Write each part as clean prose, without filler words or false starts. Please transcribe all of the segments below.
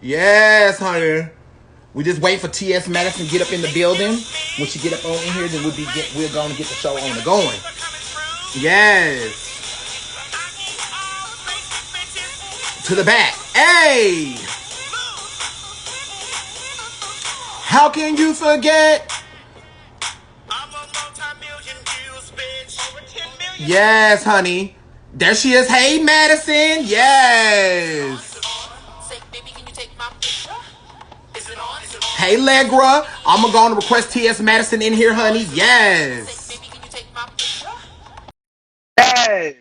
Yes, honey. We just wait for T.S. Madison to get up in the building. When she get up on in here, then we're going to get the show on and going. Yes. To the back. Hey! How can you forget? Yes, honey. There she is. Hey, Madison. Yes. Hey, Legra. I'm going to request T.S. Madison in here, honey. Yes. Yes.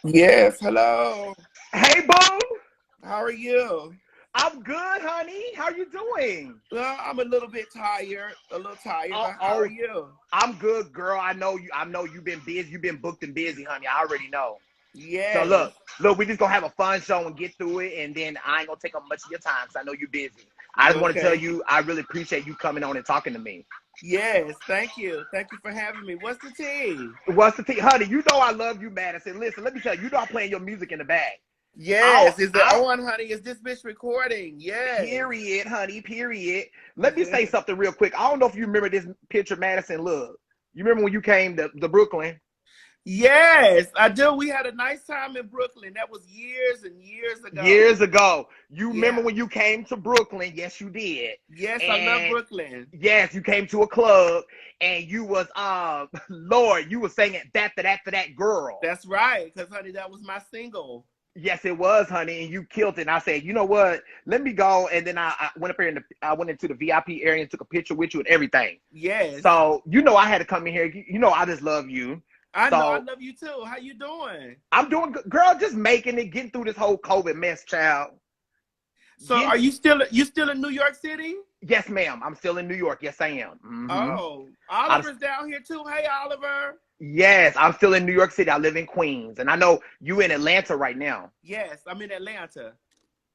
Yes, hello. Hey, boo. How are you? I'm good, honey. How you doing? Well, I'm a little bit tired, Oh, but how are oh, you? I'm good, girl. I know you. I know you've been busy. You've been booked and busy, honey. I already know. So Yes. look, we just gonna have a fun show and get through it, and then I ain't gonna take up much of your time because I know you're busy. I just want to tell Okay. you, I really appreciate you coming on and talking to me. Yes, thank you. Thank you for having me. What's the tea? What's the tea, honey? You know I love you, Madison. Listen, let me tell you, you know I'm playing your music in the bag. Yes, I'll, is it I'll, on, honey? Is this bitch recording? Yes. period, honey, period. Let me say something real quick. I don't know if you remember this picture Madison loved. You remember when you came to Brooklyn? Yes, I do. We had a nice time in Brooklyn. That was years and years ago. Years ago. You remember Yeah. when you came to Brooklyn? Yes, you did. Yes, I love And Brooklyn. yes, you came to a club and you was Lord, you was singing that girl. That's right, because honey, that was my single. Yes, it was, honey, and you killed it. And I said, you know what? Let me go. And then I went up here and I went into the VIP area and took a picture with you and everything. Yes. So you know I had to come in here. You know I just love you. I know. I So love you too. How you doing? I'm doing good, girl. Just making it, getting through this whole COVID mess, child. So Getting are you still in New York City? Yes, ma'am. I'm still in New York. Yes, I am. Oh, I'm, Oliver's down here too. Hey, Oliver. yes, I'm still in New York City. I live in Queens, and I know you in Atlanta right now. Yes, I'm in Atlanta.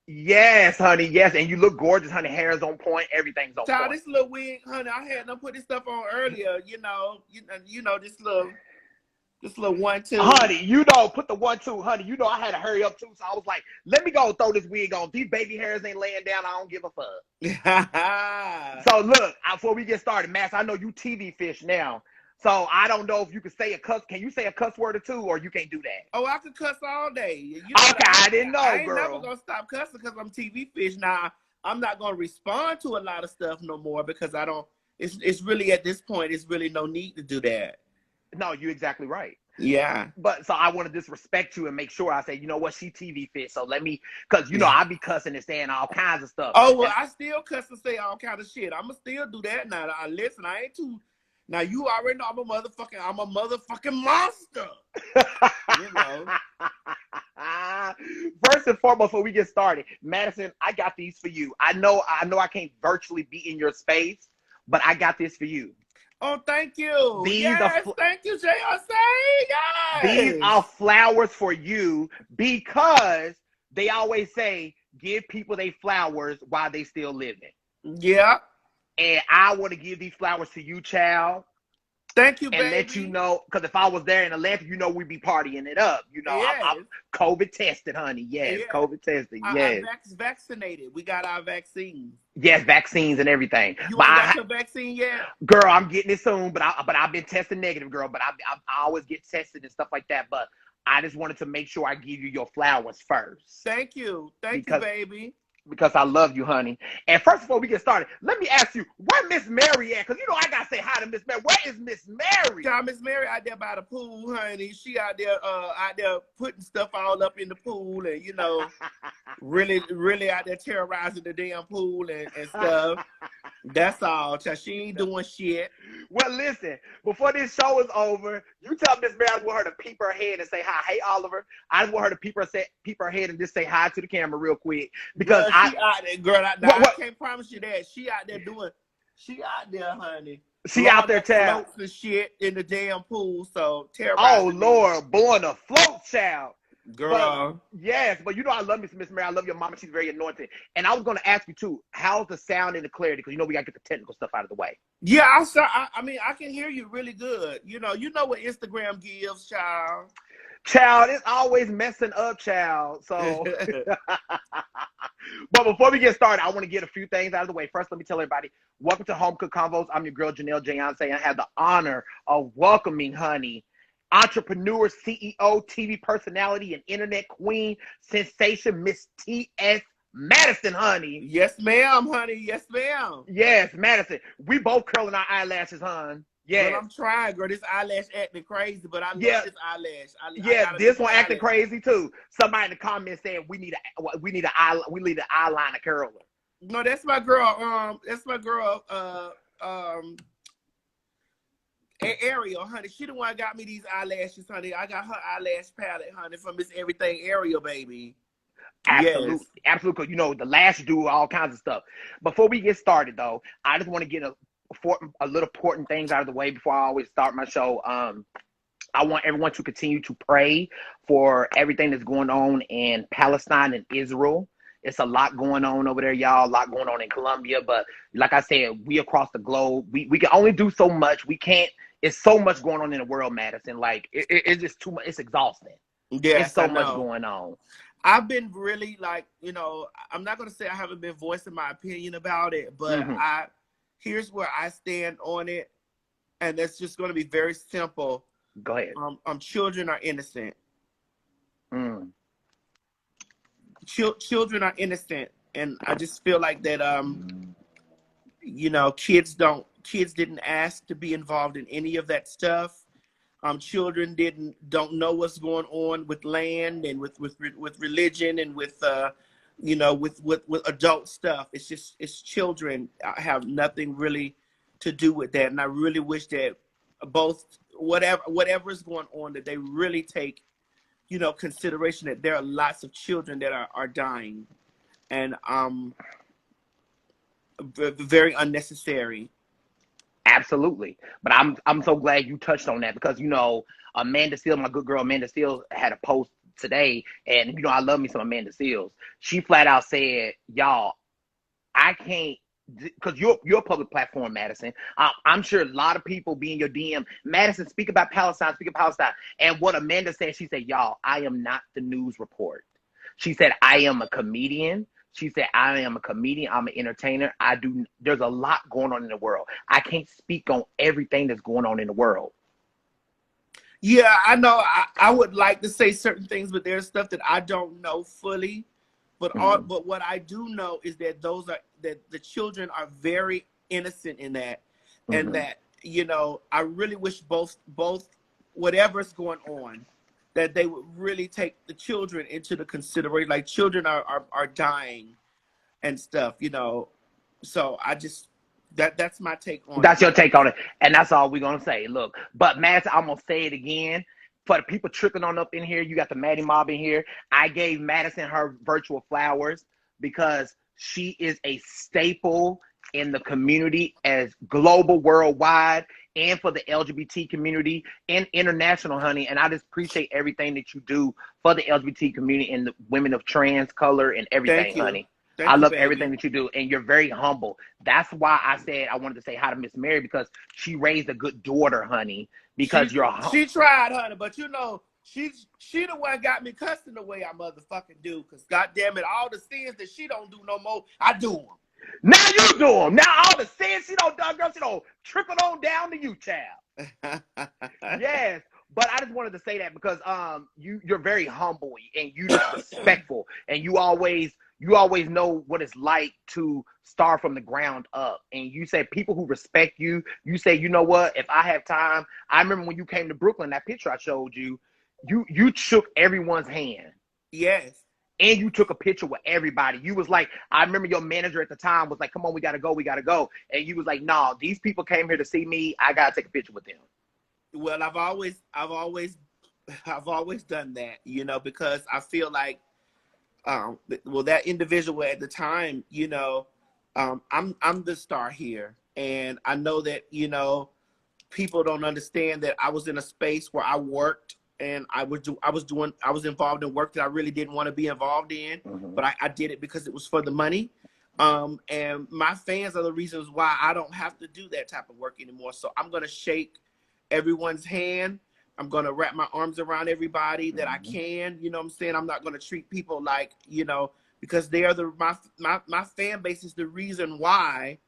Yes, honey. Yes, and you look gorgeous, honey. Hair's on point. Everything's on Child, point. this little wig, honey. I had them put this stuff on earlier. You know this little 1-2. Honey, you know, put the 1-2, honey. You know, I had to hurry up too, so I was like, let me go throw this wig on. These baby hairs ain't laying down. I don't give a fuck. So look, before we get started, Mass, I know you TV fish now. So I don't know if you can say a cuss. Can you say a cuss word or two, or you can't do that? Oh, I could cuss all day. You know what? Okay, I I didn't I know, ain't never girl. gonna stop cussing because I'm TV fish. Now I'm not gonna respond to a lot of stuff no more because I don't. It's really at this point. It's really no need to do that. No, you're exactly right. Yeah. But so I want to disrespect you and make sure I say, you know what, she TV fit. So let me, because you know I be cussing and saying all kinds of stuff. Oh well, And I still cuss and say all kind of shit. I'ma still do that now. Listen, I ain't too. Now you already know I'm a motherfucking monster. You know. First and foremost, before we get started, Madison, I got these for you. I know, I can't virtually be in your space, but I got this for you. Oh, thank you. These are Yes, thank you, JRC. these are Yes. flowers for you because they always say give people their flowers while they still living. Yeah. And I want to give these flowers to you, child, Thank you, and let you baby. know. Because if I was there in Atlanta, you know we'd be partying it up. You know, I'm Yes. COVID tested, honey. Yes, Yeah. COVID tested. I Yes, vaccinated. We got our vaccines. yes, vaccines and everything. You But ain't got your vaccine yet? girl, I'm getting it soon. But I've been tested negative, girl. But I always get tested and stuff like that. But I just wanted to make sure I give you your flowers first Thank you. Thank you, because baby. I love you, honey. And first of all, we get started. Let me ask you, where Miss Mary at? Because you know I gotta say hi to Miss Mary. Where is Miss Mary? Child, Miss Mary out there by the pool, honey. She out there putting stuff all up in the pool and really, really out there terrorizing the damn pool and stuff. That's all. Child, she ain't doing shit. Well, listen, before this show is over, you tell Miss Mary I want her to peep her head and say hi. Hey, Oliver. I just want her to peep her head and just say hi to the camera real quick. Because Girl, she out there, girl. Now, I what can't promise you that. She out there, honey, she out blowing there, up child. floats and shit in the damn pool, so Oh, terrorizing me. Lord, blowing a float, child. But Girl. yes, but you know I love Miss Mary. I love your mama. She's very anointed. And I was going to ask you too, how's the sound and the clarity? Because you know we got to get the technical stuff out of the way. Yeah, I mean, I can hear you really good. You know what Instagram gives, child. Child, it's always messing up, child. So, but before we get started, I want to get a few things out of the way. First, let me tell everybody, welcome to Home Cook Convos. I'm your girl, Janelle Jayance, and I have the honor of welcoming, honey, entrepreneur, CEO, TV personality, and internet queen sensation, Miss T.S. Madison, honey. Yes, ma'am, honey. Yes, ma'am. Yes, Madison. We both curling our eyelashes, hon. Yeah, Girl, I'm trying, girl. This eyelash acting crazy, but I love this eyelash. I this one acting crazy too. Somebody in the comments saying we need an eyeliner curler. No, that's my girl. That's my girl. Ariel, honey. She the one got me these eyelashes, honey. I got her eyelash palette, honey, from Miss Everything Ariel, baby. Absolutely, yes. Absolutely. You know, the lash do all kinds of stuff. Before we get started, though, I just want to get a little important things out of the way before I always start my show. I want everyone to continue to pray for everything that's going on in Palestine and Israel. It's a lot going on over there, y'all. A lot going on in Colombia. But like I said, we across the globe, we can only do so much. We can't. It's so much going on in the world, Madison. Like, it's just too much. It's exhausting. Yes, it's so much going on. I've been really, like, you know, I'm not going to say I haven't been voicing my opinion about it, but here's where I stand on it. And that's just going to be very simple. Go ahead. Children are innocent. Children are innocent. And I just feel like that, you know, kids didn't ask to be involved in any of that stuff. Children don't know what's going on with land and with religion and with you know, with adult stuff. It's children have nothing really to do with that. And I really wish that both whatever is going on, that they really take, you know, consideration that there are lots of children that are dying, and very unnecessary. Absolutely. But I'm so glad you touched on that, because, you know, Amanda Seales, my good girl Amanda Seales, had a post today, and, you know, I love me some Amanda Seales. She flat out said, y'all, I can't, because you're a public platform, Madison. I'm sure a lot of people be in your DM. Madison, speak about Palestine, speak about Palestine. And what Amanda said, she said, y'all, I am not the news report. She said, I am a comedian. She said, I am a comedian. I'm an entertainer. There's a lot going on in the world. I can't speak on everything that's going on in the world. Yeah, I know. I would like to say certain things, but there's stuff that I don't know fully. But but what I do know is that that the children are very innocent in that, and that, you know, I really wish both whatever's going on, that they would really take the children into the consideration. Like, children are dying and stuff, you know. So I just that's my take on it. That's your take on it, and that's all we're gonna say. Look, but Madison, I'm gonna say it again. For the people trickling on up in here, you got the Maddie Mob in here. I gave Madison her virtual flowers because she is a staple in the community, as global, worldwide, and for the LGBT community and international, honey. And I just appreciate everything that you do for the LGBT community and the women of trans color and everything, honey. I love everything that you do, and you're very humble. That's why I said I wanted to say hi to Miss Mary, because she raised a good daughter, honey. Because she tried, honey, but you know, she the one got me cussing the way I motherfucking do. Because goddamn it, all the sins that she don't do no more, I do them. Now you do them. Now all the sins she don't do, girl, she don't trickle on down to you, child. Yes. But I just wanted to say that because you're very humble, and you're respectful, and you always know what it's like to start from the ground up. And you say people who respect you, you say, you know what, if I have time. I remember when you came to Brooklyn, that picture I showed you, you shook everyone's hand. Yes. And you took a picture with everybody. You was like, I remember your manager at the time was like, come on, we gotta go. And you was like, no, these people came here to see me. I gotta take a picture with them. Well, I've always done that, you know, because I feel like, well, that individual at the time, you know, I'm the star here, and I know that, you know, people don't understand that I was in a space where I worked, and I was involved in work that I really didn't want to be involved in, but I did it because it was for the money. And my fans are the reasons why I don't have to do that type of work anymore. So I'm gonna shake everyone's hand, I'm going to wrap my arms around everybody that I can. You know what I'm saying? I'm not going to treat people like, you know, because they are my fan base is the reason why,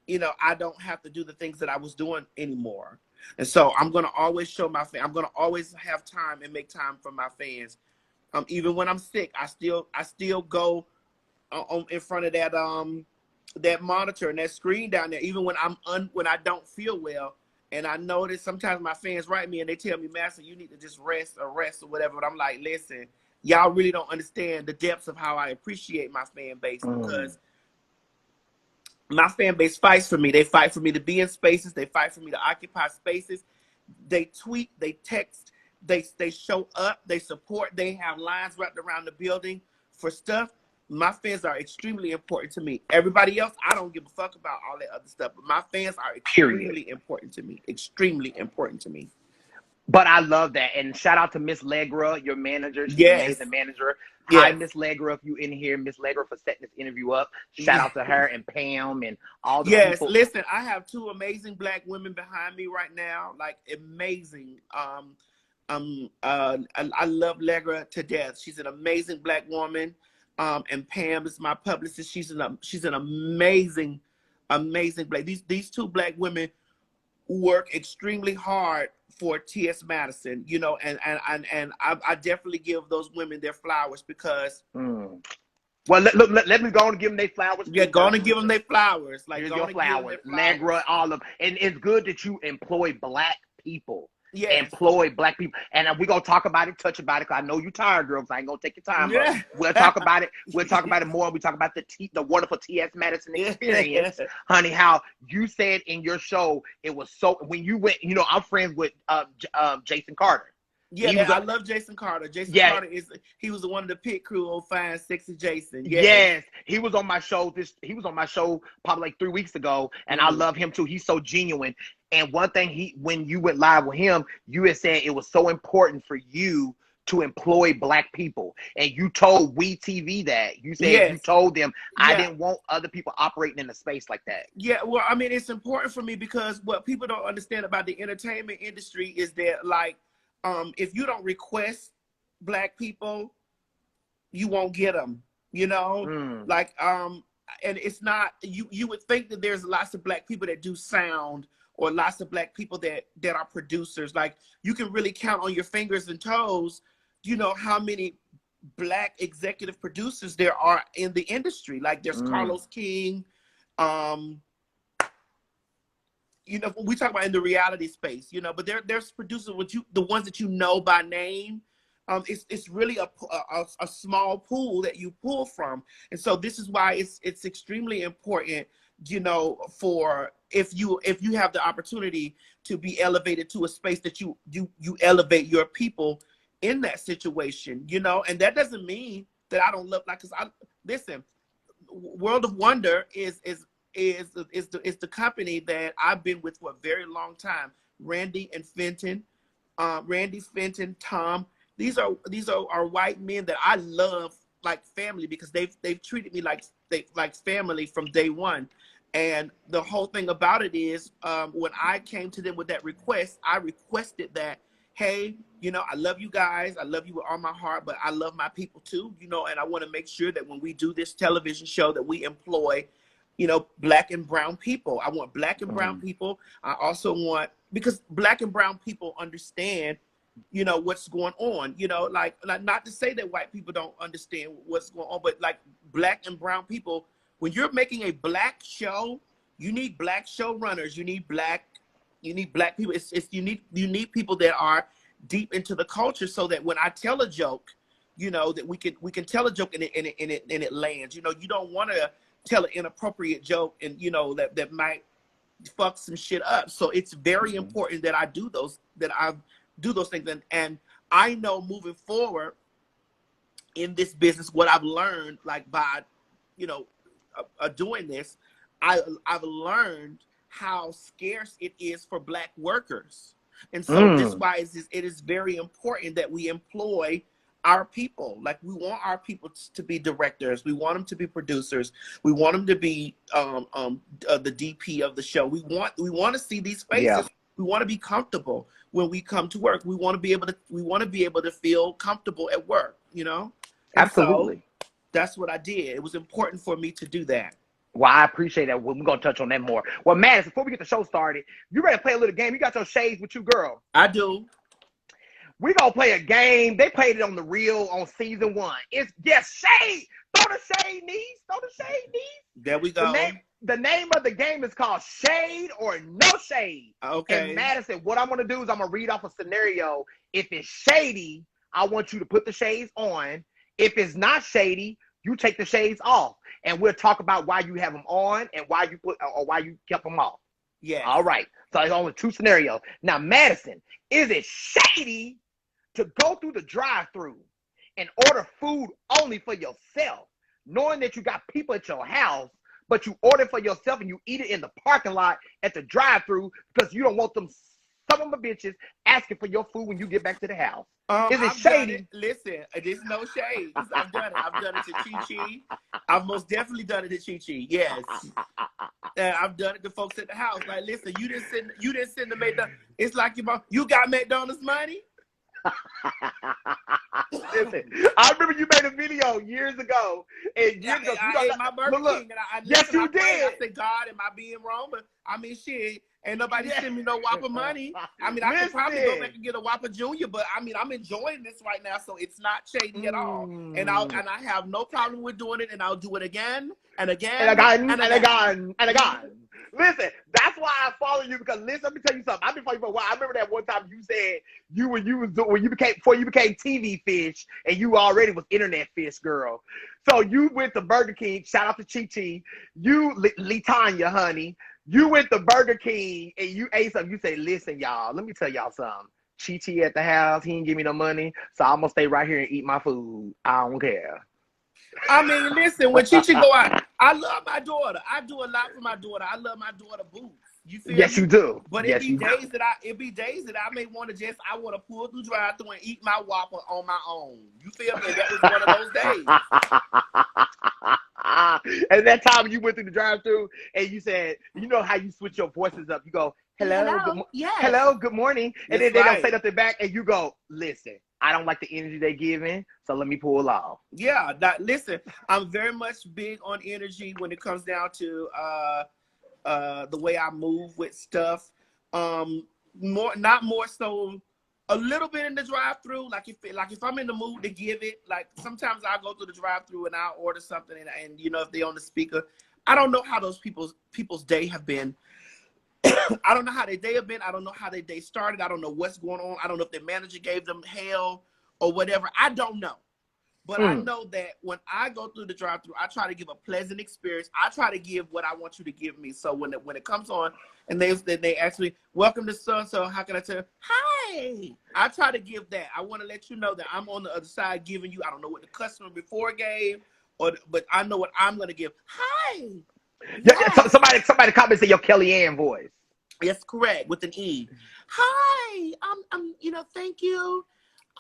you know, I don't have to do the things that I was doing anymore. And so I'm going to always show my fans. I'm going to always have time and make time for my fans. Even when I'm sick, I still go in front of that monitor and that screen down there, even when when I don't feel well. And I know that sometimes my fans write me and they tell me, Master, you need to just rest or whatever. But I'm like, listen, y'all really don't understand the depths of how I appreciate my fan base, because my fan base fights for me. They fight for me to be in spaces. They fight for me to occupy spaces. They tweet, they text, they show up, they support. They have lines wrapped around the building for stuff. My fans are extremely important to me. Everybody else, I don't give a fuck about all that other stuff. But my fans are extremely important to me. Extremely important to me. But I love that. And shout out to Miss Legra, your manager. She's an amazing manager. Hi, Miss Legra, if you in here. Miss Legra for setting this interview up. Shout out to her and Pam and all the people. Listen, I have 2 amazing Black women behind me right now. Like, amazing. I love Legra to death. She's an amazing Black woman. And Pam is my publicist. She's an amazing Black. These 2 Black women work extremely hard for T.S. Madison, you know, and I definitely give those women their flowers, because. Well, let me go and give them their flowers. Yeah, go on and give them their flowers. Like, here's your flowers, Legra, all of. And it's good that you employ Black people. Employ Black people, and we're gonna talk about it, touch about it, because I know you're tired, girl, so I ain't gonna take your time up. We'll talk about it. We'll talk about it more. We talk about the wonderful T.S. Madison experience, honey. How you said in your show, it was so, when you went, you know, I'm friends with Jason Carter. I love Jason Carter. Carter he was one of the pit crew on Fine Sexy Jason. Yes, he was on my show. He was on my show probably like 3 weeks ago, and I love him too. He's so genuine. And one thing, when you went live with him, you had said it was so important for you to employ Black people, and you told WeTV that. You said you told them, I didn't want other people operating in a space like that. Yeah, well, I mean, it's important for me, because what people don't understand about the entertainment industry is that, like, if you don't request Black people, you won't get them, you know? Like, and it's not, you would think that there's lots of Black people that do sound, or lots of Black people that are producers. Like, you can really count on your fingers and toes, you know, how many Black executive producers there are in the industry. Like, there's Carlos King, you know, we talk about in the reality space, you know, but there's producers the ones that you know by name. It's really a small pool that you pull from, and so this is why it's extremely important, you know, for if you have the opportunity to be elevated to a space, that you elevate your people in that situation, you know. And that doesn't mean that I don't love, like, because listen, World of Wonder is the company that I've been with for a very long time. Randy Fenton, Tom. These are white men that I love like family, because they've treated me like family from day one. And the whole thing about it is, when I came to them with that request, I requested that, hey, you know, I love you guys. I love you with all my heart, but I love my people too, you know, and I want to make sure that when we do this television show that we employ, you know, Black and brown people. I want Black and brown people. I also want, because Black and brown people understand, you know, what's going on, you know, like not to say that white people don't understand what's going on, but like Black and brown people, when you're making a Black show, you need Black showrunners. You need Black people. You need people that are deep into the culture, so that when I tell a joke, you know, that we can tell a joke and it lands. You know, you don't want to tell an inappropriate joke and, you know, that might fuck some shit up. So it's very important that I do those things. And I know moving forward in this business, what I've learned, like by, you know, doing this, I've learned how scarce it is for Black workers. And so this is why it is very important that we employ our people. Like, we want our people to be directors. We want them to be producers. We want them to be the DP of the show. We want to see these faces. We want to be comfortable. when we come to work. We want to be able to feel comfortable at work, you know? And Absolutely. So that's what I did. It was important for me to do that. Well, I appreciate that. We're going to touch on that more. Well, Madison, before we get the show started, you ready to play a little game? You got your shades with you, girl. I do. We're going to play a game. They played it on the reel on season 1. It's shade. Throw the shade, niece. Throw the shade, niece. There we go. The name of the game is called Shade or No Shade. Okay. And Madison, what I'm going to do is I'm going to read off a scenario. If it's shady, I want you to put the shades on. If it's not shady, you take the shades off. And we'll talk about why you have them on and why you kept them off. Yeah. All right. So it's only 2 scenarios. Now, Madison, is it shady to go through the drive-thru and order food only for yourself, knowing that you got people at your house, but you order for yourself and you eat it in the parking lot at the drive-thru because you don't want them some of the bitches asking for your food when you get back to the house? Is it shady? Listen, there's no shade. I've done it. I've done it to Chi-Chi. I've most definitely done it to Chi-Chi. Yes. I've done it to folks at the house. Like, listen, you didn't send the McDonald's. It's like you got McDonald's money. Listen, I remember you made a video years ago. And years ago, I ate my Burger King. And yes, you did. I said, God, am I being wrong? But I mean, shit. Ain't nobody send me no Whopper money. I mean, I could probably go back and get a Whopper Junior, but I mean, I'm enjoying this right now, so it's not shady at all. And I have no problem with doing it, and I'll do it again and again and again. Listen, that's why I follow you, because listen, let me tell you something. I've been following you for a while. I remember that one time you said before you became TV fish, and you already was internet fish girl. So you went to Burger King. Shout out to Chi-Chi. You, Litanya, honey. You went to Burger King and you ate something. You say, listen, y'all, let me tell y'all something. Chi-Chi at the house, he didn't give me no money, so I'm going to stay right here and eat my food. I don't care. I mean, listen, when Chi-Chi go out, I love my daughter. I do a lot for my daughter. I love my daughter boots. You feel yes, me? You do. But yes, it be days that I may want to I want to pull through drive-thru and eat my Whopper on my own. You feel me? That was one of those days. And that time when you went through the drive-thru and you said, you know how you switch your voices up. You go, hello, good morning. And then they don't say nothing back and you go, listen, I don't like the energy they giving, so let me pull off. Yeah, listen, I'm very much big on energy when it comes down to the way I move with stuff. Not more so a little bit in the drive-thru. Like if I'm in the mood to give it, like sometimes I'll go through the drive-thru and I'll order something and you know, if they on the speaker, I don't know how those people's day have been. I don't know how their day have been. I don't know how their day started. I don't know what's going on. I don't know if their manager gave them hell or whatever. I don't know. But I know that when I go through the drive-thru, I try to give a pleasant experience. I try to give what I want you to give me. So when it comes on and they ask me, welcome to so-and-so, how can I tell? Hi. I try to give that. I want to let you know that I'm on the other side giving you, I don't know what the customer before gave, but I know what I'm going to give. Hi. Yeah. So somebody commented your Kellyanne voice. Yes, correct, with an E. Hi. I'm thank you.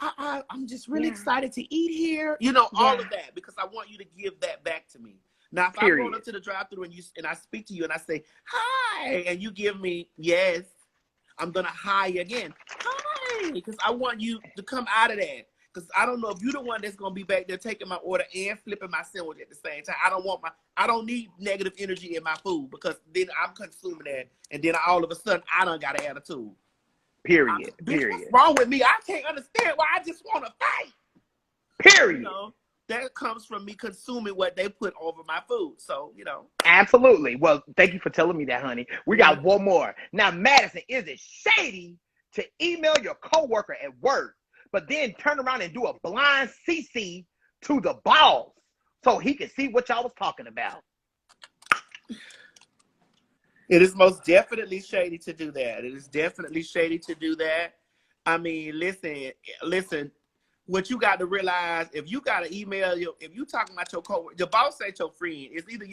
I'm just really excited to eat here. You know, all of that, because I want you to give that back to me. Now, if I go up to the drive-thru and I speak to you and I say, hi, and you give me, yes, I'm going to hi again. Hi, because I want you to come out of that. Because I don't know if you're the one that's going to be back there taking my order and flipping my sandwich at the same time. I don't need negative energy in my food, because then I'm consuming that. And then all of a sudden, I done got an attitude. Period. What's wrong with me? I can't understand why I just want to fight. Period. You know, that comes from me consuming what they put over my food. So, you know. Absolutely. Well, thank you for telling me that, honey. We got one more. Now, Madison, is it shady to email your coworker at work, but then turn around and do a blind CC to the boss so he can see what y'all was talking about? It is most definitely shady to do that. It is definitely shady to do that. I mean, listen. What you got to realize, if you got to email if you talking about your coworker, the boss ain't your friend. It's either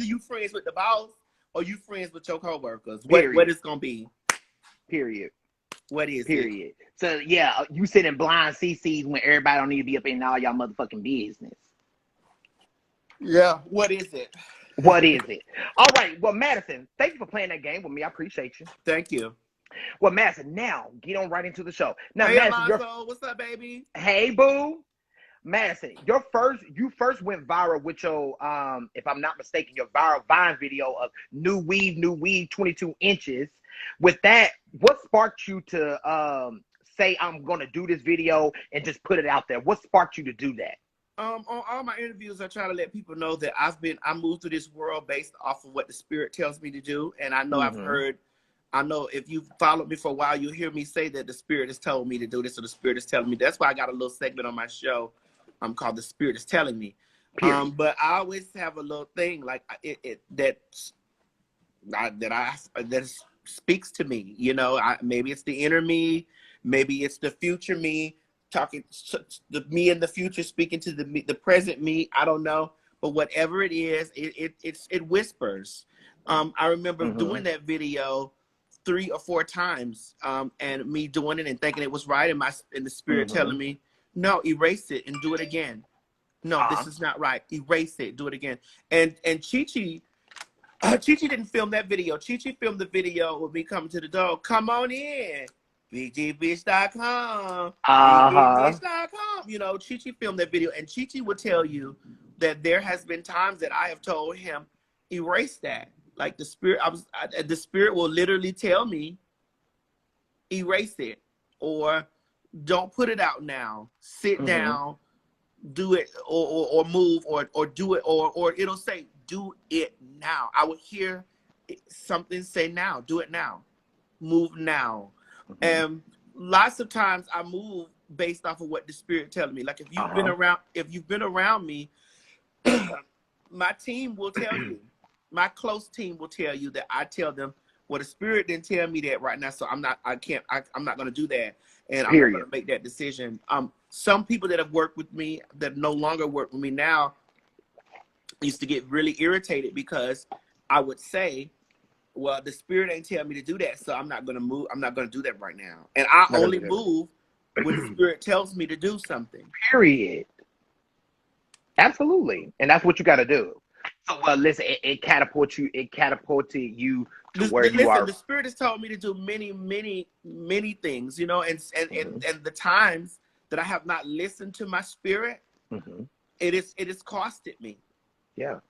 you friends with the boss or you friends with your coworkers. What it's gonna be? Period. What is Period. So yeah, you sit in blind CCs when everybody don't need to be up in all y'all motherfucking business. Yeah. What is it? What is it? All right. Well, Madison, thank you for playing that game with me. I appreciate you. Thank you. Well, Madison, now get on right into the show. Now, Hey, Madison, Alonzo, what's up, baby? hey, boo. Madison, you first went viral with your if I'm not mistaken, your viral Vine video of new weave, 22 inches. With that, what sparked you to say I'm gonna do this video and just put it out there? What sparked you to do that? On all my interviews, I try to let people know that I moved through this world based off of what the Spirit tells me to do. And I know I know if you've followed me for a while, you'll hear me say that the Spirit has told me to do this, or the Spirit is telling me. That's why I got a little segment on my show called The Spirit is Telling Me. But I always have a little thing like that speaks to me. You know, maybe it's the inner me, maybe it's the future me talking, the me in the future speaking to the present me. I don't know, but whatever it is, it whispers. I remember doing that video 3 or 4 times, and me doing it and thinking it was right, and the Spirit telling me, no, erase it and do it again. No, this is not right. Erase it, do it again. And Chi didn't film that video. Chi filmed the video with me coming to the door. Come on in. BGBitch.com. BGBitch.com. You know, Chi filmed that video, and Chi will tell you that there has been times that I have told him, erase that. Like the Spirit will literally tell me, erase it, or don't put it out now. Sit down, do it, or move, or do it, or it'll say, do it now. I would hear something say now, do it now, move now. And lots of times I move based off of what the Spirit tells me. Like if you've been around me, my team will tell you, my close team will tell you that I tell them, well, the Spirit didn't tell me that right now, so I'm not going to do that, and I'm not going to make that decision. Some people that have worked with me that no longer work with me now used to get really irritated because I would say, well, the Spirit ain't tell me to do that, so I'm not going to move. I'm not going to do that right now. And I only move when the Spirit tells me to do something. Period. Absolutely. And that's what you got to do. So, well, listen, it catapulted you to where you are. The Spirit has told me to do many, many, many things, you know, and the times that I have not listened to my Spirit, it has costed me. Yeah.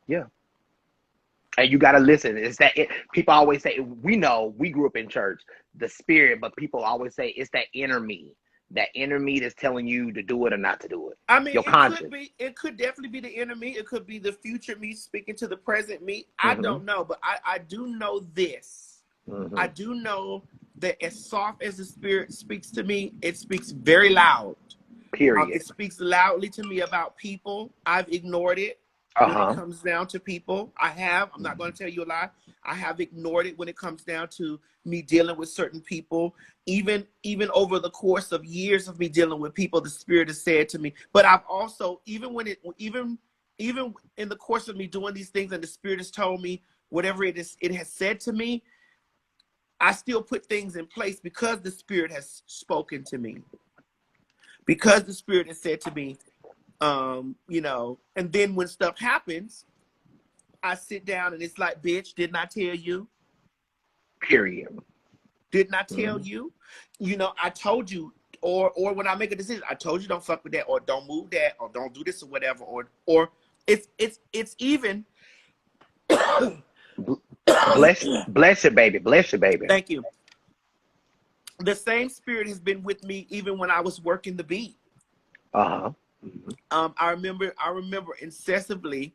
And you got to listen. It's that people always say, we grew up in church, the Spirit, but people always say it's that inner me. That inner me that's telling you to do it or not to do it. I mean, it could definitely be the inner me. It could be the future me speaking to the present me. I don't know, but I do know this. I do know that as soft as the Spirit speaks to me, it speaks very loud. Period. It speaks loudly to me about people. I've ignored it when it comes down to people. I'm not going to tell you a lie. I have ignored it when it comes down to me dealing with certain people. Even over the course of years of me dealing with people, the Spirit has said to me. But I've also, even in the course of me doing these things, and the Spirit has told me whatever it has said to me, I still put things in place because the Spirit has spoken to me. Because the Spirit has said to me, you know, and then when stuff happens, I sit down and it's like, bitch, didn't I tell you? Period. Didn't I tell you? You know, I told you. Or when I make a decision, I told you don't fuck with that, or don't move that, or don't do this or whatever. Or it's even. Bless you, baby. Bless you, baby. Thank you. The same Spirit has been with me even when I was working the beat. I remember incessantly,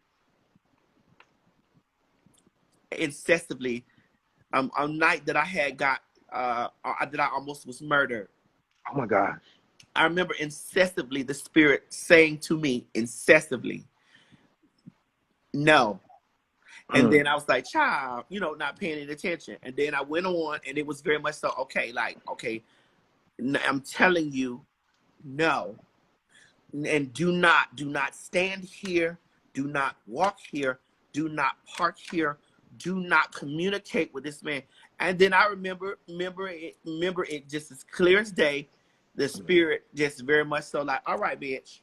a night that I had that I almost was murdered. Oh my gosh. I remember incessantly the Spirit saying to me, no. And then I was like, child, you know, not paying any attention. And then I went on, and it was very much so, okay, I'm telling you, no. And do not stand here, do not walk here, do not park here, do not communicate with this man. And then I remember it just as clear as day, the Spirit just very much so like, all right, bitch.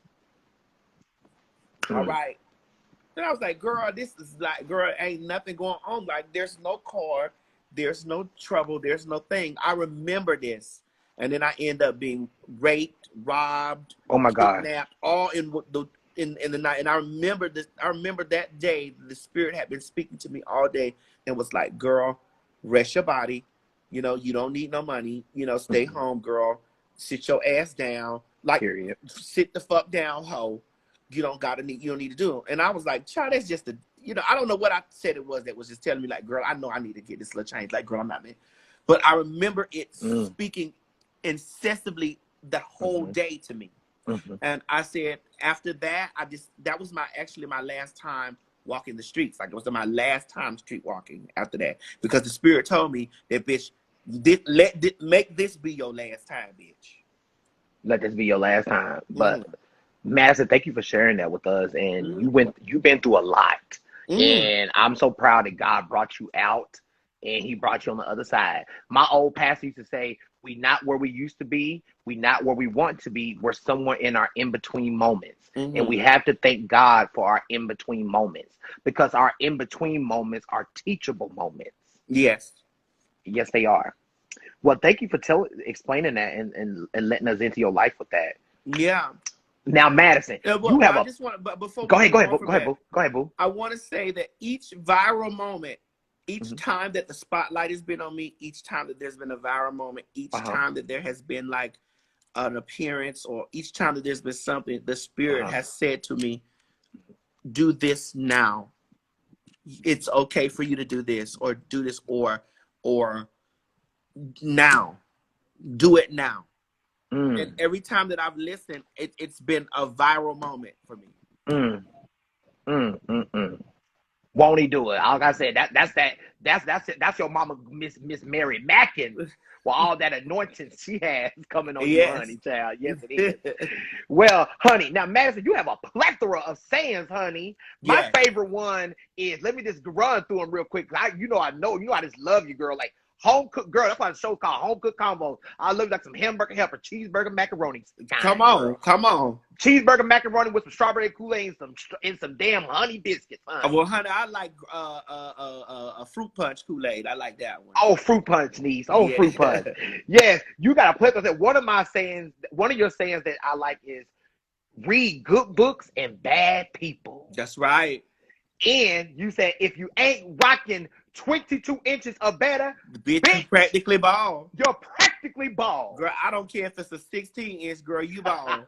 All right. Then I was like, girl, this is like, girl, ain't nothing going on. Like, there's no car, There's no trouble. There's no thing. I remember this. And then I end up being raped, robbed, Oh my God. kidnapped, all in the night. And I remember this. I remember that day. The Spirit had been speaking to me all day and was like, "Girl, rest your body. You know, you don't need no money. You know, stay home, girl. Sit your ass down. Like, Period. sit the fuck down, hoe. You don't need to do it." And I was like, "Child, that's just I don't know what I said it was that was just telling me, like, girl, I know I need to get this little change. Like, girl, I'm not meant." But I remember it speaking incessantly the whole day to me. And I said, after that, that was my last time walking the streets. Like, it was my last time street walking after that. Because the Spirit told me that, bitch, make this be your last time, bitch. Let this be your last time. But Madison, thank you for sharing that with us. And you've been through a lot. And I'm so proud that God brought you out and he brought you on the other side. My old pastor used to say, we not where we used to be. We not where we want to be. We're somewhere in our in-between moments. And we have to thank God for our in-between moments, because our in-between moments are teachable moments. Yes. Yes, they are. Well, thank you for explaining that and letting us into your life with that. Yeah. Now, Madison, you have but before go ahead, boo. I want to say that each viral moment, each time that the spotlight has been on me, each time that there's been a viral moment, each time that there has been like an appearance, or each time that there's been something, the Spirit has said to me, do this now. It's okay for you to do this, or do this, or now. Do it now. And every time that I've listened, it's been a viral moment for me. Won't he do it? Like I said, that's your mama, Miss Mary Mackin, with all that anointing she has coming on you, honey, child. Yes, it is. Well, honey, now Madison, you have a plethora of sayings, honey. My favorite one is, let me just run through them real quick. I just love you, girl. Like, home cooked, girl. That's why the show called Home Cooked Combos. I love like some hamburger helper, cheeseburger macaroni. Come on. Cheeseburger macaroni with some strawberry Kool-Aid and some damn honey biscuits. Honey. Well, honey, I like a fruit punch Kool-Aid. I like that one. Oh, fruit punch, niece. Oh, fruit punch. Yes, you got a plethora. One of your sayings that I like is, read good books and bad people. That's right. And you said, if you ain't rocking 22 inches or better, bitch, you practically bald. You're practically bald. Girl, I don't care if it's a 16-inch, girl, you bald.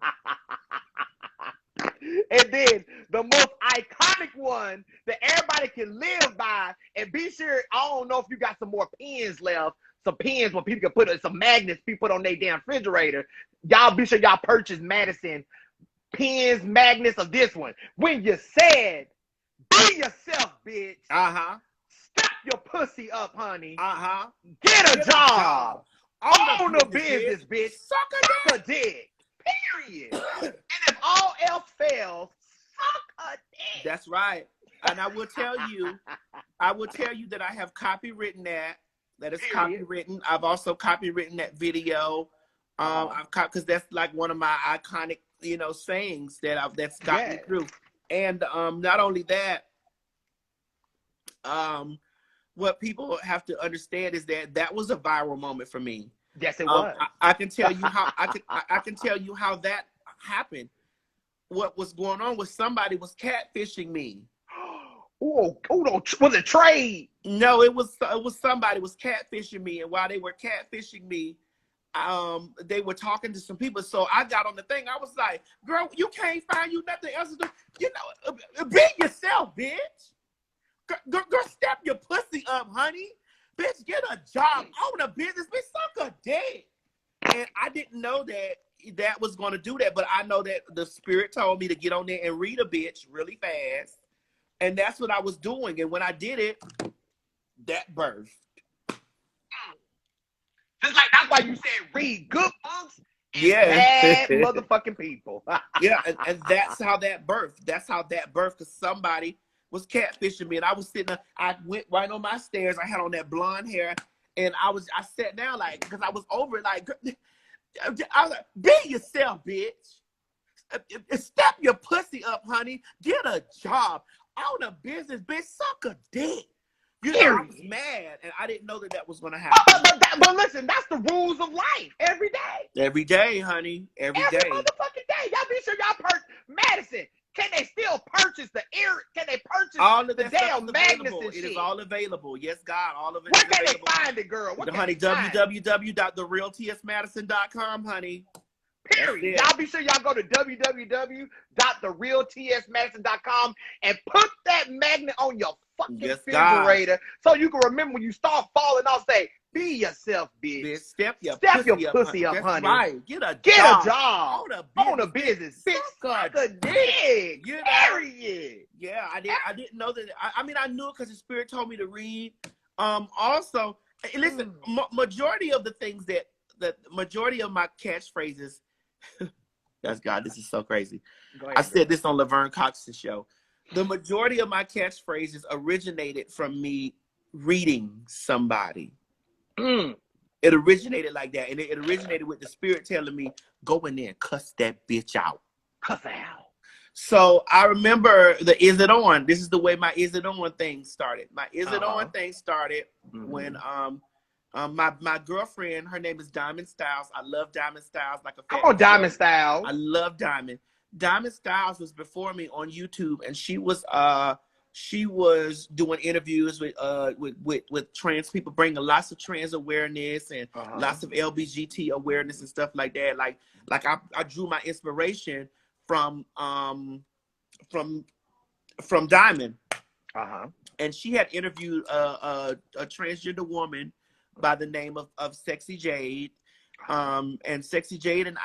And then the most iconic one that everybody can live by, and be sure, I don't know if you got some more pens left, some pens where people can put some magnets people put on their damn refrigerator. Y'all be sure y'all purchase Madison pens, magnets of this one. When you said, be yourself, bitch. Step your pussy up, honey. Get a job. Own a business, bitch. Suck a dick. Period. And if all else fails, suck a dick. That's right. And I will tell you that I have copywritten that. That is copywritten. I've also copywritten that video. Because that's like one of my iconic, sayings that's got me through. And not only that, what people have to understand is that was a viral moment for me. Yes, it was. I can tell you how I can tell you how that happened. What was going on was somebody was catfishing me. Was it trade? No, it was somebody was catfishing me, and while they were catfishing me, they were talking to some people. So I got on the thing. I was like, "Girl, you can't find you nothing else to do. Be yourself, bitch. Girl, step your pussy up, honey. Bitch, get a job, own a business, bitch, suck a dick." And I didn't know that was going to do that, but I know that the Spirit told me to get on there and read a bitch really fast. And that's what I was doing. And when I did it, that birthed. Just like, that's why you said read good books and bad motherfucking people. Yeah, and that's how that birthed. That's how that birthed, because somebody was catfishing me, and I was sitting there. I went right on my stairs. I had on that blonde hair, and I sat down like, because I was over it, like, I was like, be yourself, bitch. Step your pussy up, honey. Get a job. Own a business, bitch. Suck a dick. You know, I was mad, and I didn't know that was going to happen. But listen, that's the rules of life. Every day. Every day, honey. Every day. Motherfucking day. Y'all be sure y'all Madison. Can they still purchase the air? Can they purchase all of the damn magnets and shit? It shit? is all available. Yes, God. All of it. Where can they find it, girl? Honey, www.therealtsmadison.com, honey. Period. Y'all be sure y'all go to www.therealtsmadison.com and put that magnet on your fucking refrigerator so you can remember when you start falling off, say, be yourself, bitch. Step your pussy up, honey. Right. Get a job. Own a business. Bitch, the dick. Period. Yeah, I didn't know that. I mean, I knew it because the Spirit told me to read. Also, listen, majority of the things the majority of my catchphrases. That's God. This is so crazy. I said this on Laverne Cox's show. The majority of my catchphrases originated from me reading somebody. It originated like that, and it originated with the Spirit telling me, "Go in there and cuss that bitch out." Cuss out. So I remember the "Is It On?" This is the way my "Is It On" thing started. My "Is It On" thing started when my girlfriend, her name is Diamond Styles. I love Diamond Styles like a fan. Come on, Diamond Styles. I love Diamond. Diamond Styles was before me on YouTube, and she was doing interviews with trans people, bringing lots of trans awareness and lots of LBGT awareness and stuff like that. Like I drew my inspiration from Diamond. And she had interviewed a transgender woman by the name of Sexy Jade. And Sexy Jade and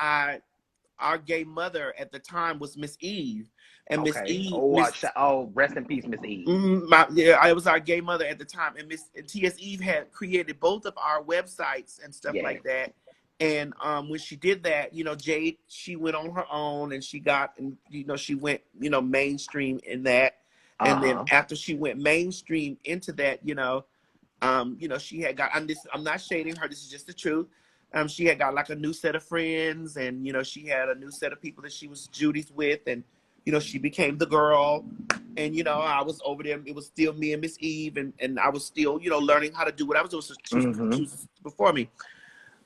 our gay mother at the time was Miss Eve. And Miss Eve. Rest in peace, Miss Eve. I was our gay mother at the time. And T.S. Eve had created both of our websites and stuff like that. And when she did that, Jade, she went on her own and she got, and she went, mainstream in that. And then after she went mainstream into that, she had got, I'm not shading her, this is just the truth. She had got like a new set of friends, and she had a new set of people that she was Judy's with, and she became the girl. And I was over there. It was still me and Miss Eve, and I was still learning how to do what I was doing. So she was before me.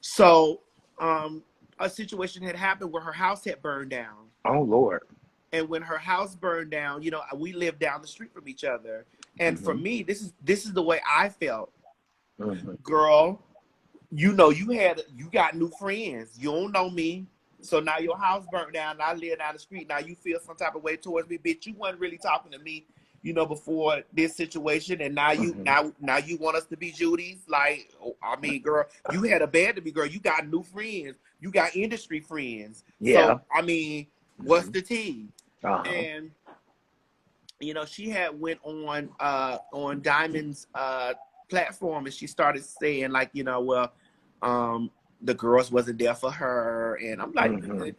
So a situation had happened where her house had burned down. Oh Lord. And when her house burned down, we lived down the street from each other. And for me, this is the way I felt. Girl, you got new friends. You don't know me. So now your house burnt down and I live down the street. Now you feel some type of way towards me. Bitch, you weren't really talking to me, before this situation. And now you now you want us to be Judy's. Like, I mean, girl, you had abandoned me, girl. You got new friends. You got industry friends. Yeah. So, I mean, what's the tea? And she had went on Diamond's platform, and she started saying like, the girls wasn't there for her, and I'm like,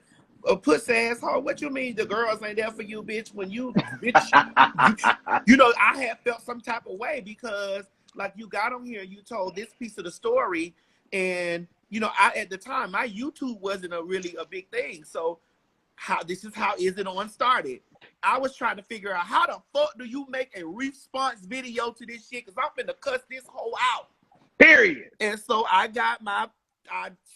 a pussy asshole. What you mean the girls ain't there for you, bitch? When you, bitch, I had felt some type of way because like you got on here, you told this piece of the story, and at the time my YouTube wasn't really a big thing, so. This is how Is It On started. I was trying to figure out how the fuck do you make a response video to this shit, because I'm finna cuss this whole out. Period. And so I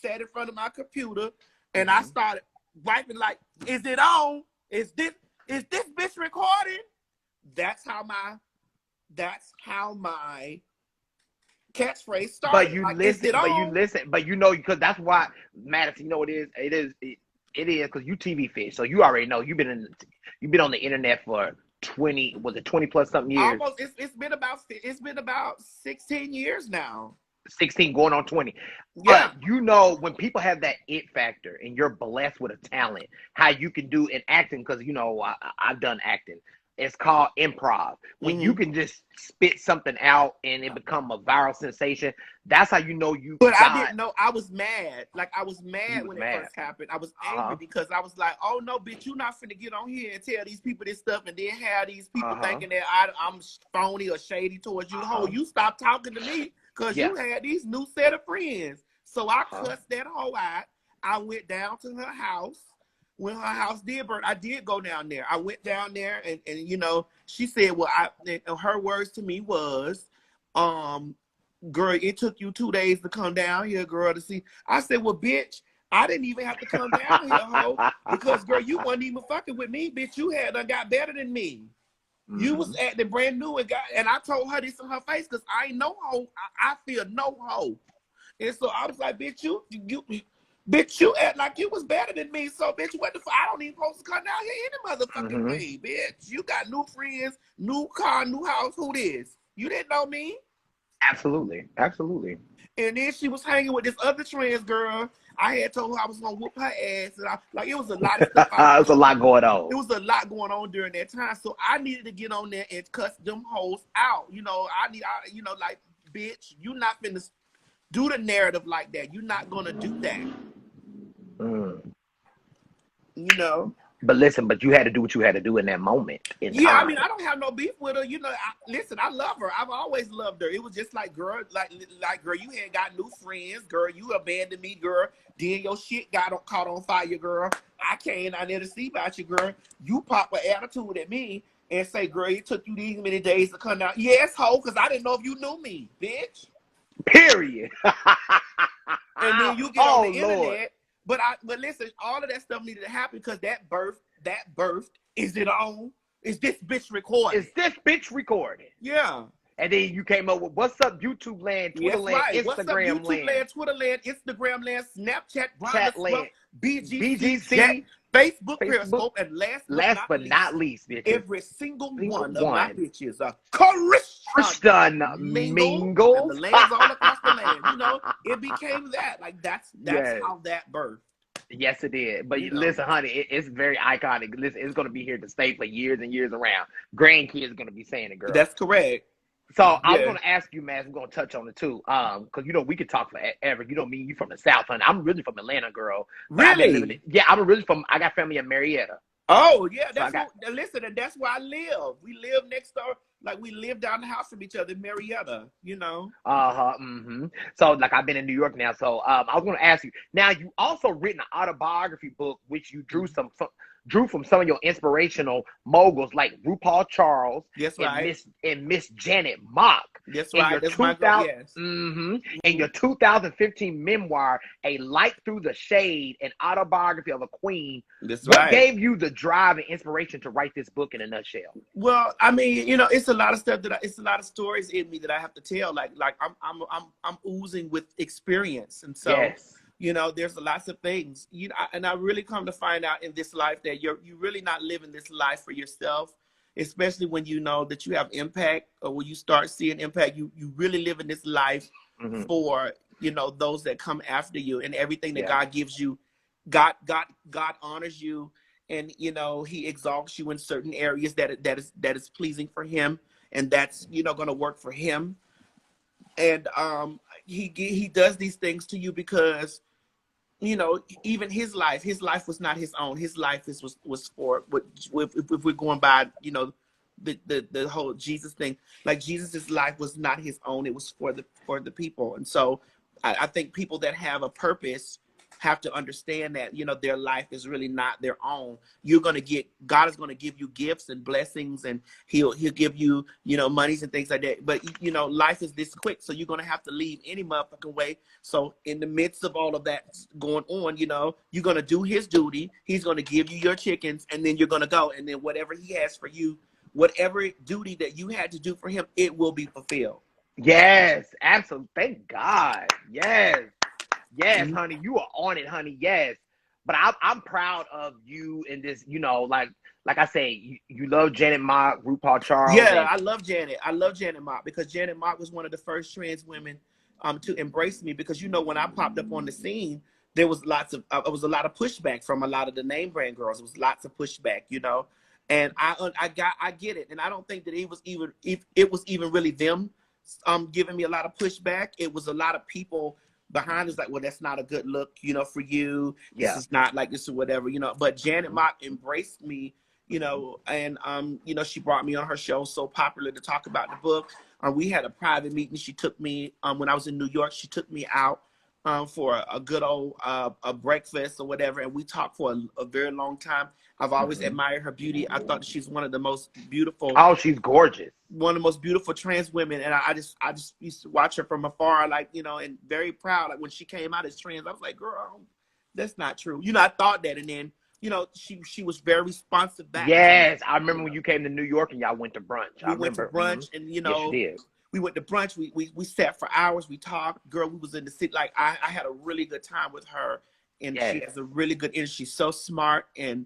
sat in front of my computer and I started writing like, is it on? Is this bitch recording? That's how my catchphrase started. But you listen, because that's why, Madison, it is because you TV fish, so you already know you've been on the internet for 20 plus something years. Almost, it's been about 16 years now. 16 going on 20. Yeah. But when people have that it factor and you're blessed with a talent, how you can do in acting, because I've done acting. It's called improv. When you can just spit something out and it become a viral sensation, that's how you know you. But I didn't know. I was mad. Like I was mad when it first happened. I was angry because I was like, "Oh no, bitch, you not finna get on here and tell these people this stuff, and then have these people thinking that I'm phony or shady towards you. Oh, you stop talking to me because you had these new set of friends." So I cussed that whole out. I went down to her house. When her house did burn, I did go down there. I went down there and she said, well, her words to me was, Girl, it took you 2 days to come down here, girl, to see. I said, well, bitch, I didn't even have to come down here, ho, because, girl, you wasn't even fucking with me, bitch. You had done got better than me. You was acting brand new and I told her this in her face because I ain't no hoe. I feel no hoe. And so I was like, bitch, you act like you was better than me. So, bitch, what the fuck? I don't even supposed to come down here any motherfucking way, bitch. You got new friends, new car, new house. Who this? You didn't know me? Absolutely. Absolutely. And then she was hanging with this other trans girl. I had told her I was gonna whoop her ass, and it was a lot of stuff. There's a lot going on. It was a lot going on during that time, so I needed to get on there and cuss them hoes out. Like, bitch, you not finna do the narrative like that. You're not gonna do that. You know. But listen, but you had to do what you had to do in that moment. Yeah, I mean, I don't have no beef with her. You know, listen, I love her. I've always loved her. It was just like, girl, girl, you had got new friends, girl. You abandoned me, girl. Then your shit got caught on fire, girl. I came out there to see about you, girl. You pop an attitude at me and say, girl, it took you these many days to come down. Yes, ho, because I didn't know if you knew me, bitch. Period. And then you get on the internet. But listen, all of that stuff needed to happen because that birth, is it on? Is this bitch recording? Is this bitch recording? Yeah. And then you came up with what's up YouTube land, Twitter land, Instagram what's up, YouTube land, Twitter land, Instagram land, Snapchat, Chat land, BGC, Facebook, Periscope, and last but not least, bitches, every single one of my bitches are Christian mingle, and the lands all across the land. You know, it became that. Like that's how that birthed. Yes, it did. But listen, honey, it's very iconic. Listen, it's going to be here to stay for years and years around. Grandkids are going to be saying it, girl. That's correct. So I was going to ask you, man, we're going to touch on it too. Because, we could talk forever. You know me, you from the South, honey. I'm really from Atlanta, girl. Really? I got family in Marietta. Oh, yeah. Listen, and that's where I live. We live next door. Like, we live down the house from each other in Marietta, you know? So, like, I've been in New York now. So, I was going to ask you. Now, you also written an autobiography book, which you drew from some of your inspirational moguls like RuPaul Charles and Miss Janet Mock. That's right. That's my goal, yes. And your 2015 memoir, A Light Through the Shade, an autobiography of a queen. What gave you the drive and inspiration to write this book in a nutshell? Well, I mean, it's a lot of stuff it's a lot of stories in me that I have to tell. Like I'm oozing with experience, and so. Yes. There's lots of things, and I really come to find out in this life that you're really not living this life for yourself, especially when you know that you have impact, or when you start seeing impact, you really live in this life for, those that come after you, and everything that God gives you, God honors you, and, he exalts you in certain areas that is pleasing for him, and that's, going to work for him. And he does these things to you because, even his life was not his own. His life was for, if we're going by, the whole Jesus thing, like Jesus's life was not his own. It was for the people. And so I think people that have a purpose have to understand that, their life is really not their own. God is going to give you gifts and blessings, and he'll give you, monies and things like that. But, life is this quick. So you're going to have to leave any motherfucking way. So in the midst of all of that going on, you're going to do his duty. He's going to give you your chickens, and then you're going to go. And then whatever he has for you, whatever duty that you had to do for him, it will be fulfilled. Yes, absolutely. Thank God. Yes. Yes, honey, you are on it, honey. Yes, but I'm proud of you in this. Like I say, you love Janet Mock, RuPaul Charles. Yeah, I love Janet. I love Janet Mock because Janet Mock was one of the first trans women to embrace me. Because when I popped up on the scene, there was a lot of pushback from a lot of the name brand girls. It was lots of pushback, and I get it, and I don't think that it was even really them giving me a lot of pushback. It was a lot of people behind us like, well, that's not a good look, for you. This is not like this or whatever, But Janet Mock embraced me, and she brought me on her show, So Popular, to talk about the book. We had a private meeting. She took me when I was in New York. She took me out for a good old a breakfast or whatever, and we talked for a very long time. I've always admired her beauty. I thought she's one of the most beautiful. Oh, she's gorgeous. One of the most beautiful trans women, and I just used to watch her from afar, like, you know, and very proud. Like when she came out as trans, I was like, girl, that's not true. You know, I thought that, and then, you know, she was very responsive back. Yes, I remember when you came to New York and y'all went to brunch. We went to brunch, and you know, yes, you did. We went to brunch. We sat for hours. We talked. Girl, we was in the city. Like I had a really good time with her, and she has a really good energy. She's so smart, and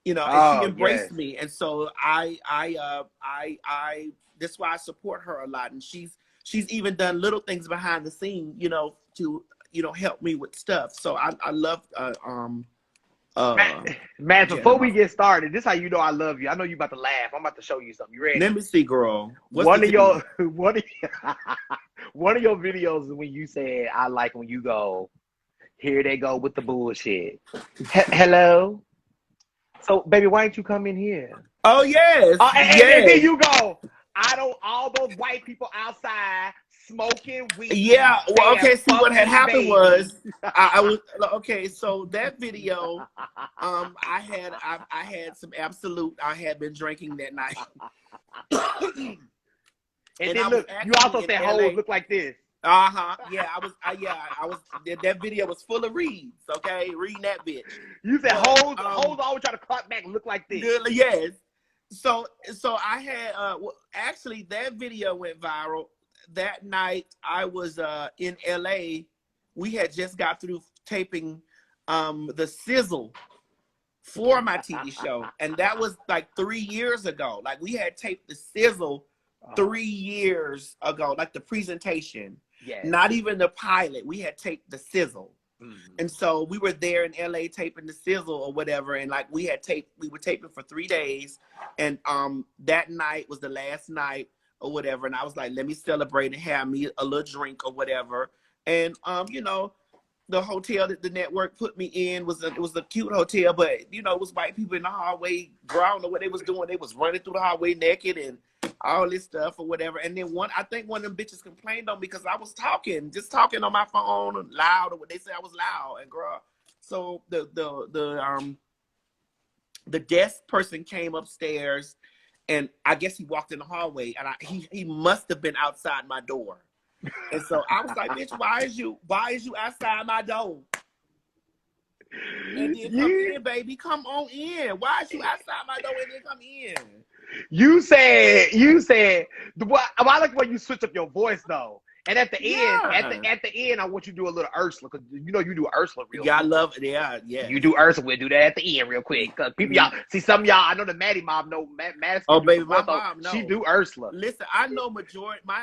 you know, and she embraced me. And so I that's why I support her a lot. And she's even done little things behind the scene, you know, to, you know, help me with stuff. So I love Matt, before we get started, this is how you know I love you. I know you about to laugh. I'm about to show you something. You ready? Let me see, girl. One of your videos is when you said, I like when you go, here they go with the bullshit. Hello? So, baby, why didn't you come in here? Oh, yes. And then you go, all those white people outside smoking weed. Yeah, well, okay, see what had happened was, I was, okay, so that video, I had some Absolute. I had been drinking that night. and then look, you also said hoes look like this. Yeah, I was. That video was full of reads. Okay, reading that bitch. You said hoes always try to clock back and look like this. Yes. So I had actually that video went viral. That night I was in LA. We had just got through taping the Sizzle for my TV show, and that was like 3 years ago. Like we had taped the Sizzle 3 years ago, like the presentation. Yes. Not even the pilot. We had taped the Sizzle. And so we were there in LA taping the Sizzle or whatever, and like we were taping for 3 days, and that night was the last night or whatever, and I was like, let me celebrate and have me a little drink or whatever. And you know, the hotel that the network put me in was a cute hotel, but you know, it was white people in the hallway. Girl, I don't know what they was doing. They was running through the hallway naked and all this stuff or whatever. And then I think one of them bitches complained on me because I was just talking on my phone loud, or what they said I was loud. And girl, so the desk person came upstairs, and I guess he walked in the hallway, and he must have been outside my door. And so I was like, bitch, why is you outside my door? And then come in, baby. Come on in. Why is you outside my door and then come in? You said, I like when you switch up your voice though. And at the end, I want you to do a little Ursula, because you know you do Ursula real quick. I love it. Yeah. You do Ursula, we'll do that at the end real quick. Because people, y'all see some of y'all, I know the Maddie mom know Madison. Oh, baby, my mom knows. She do Ursula. Listen, I know my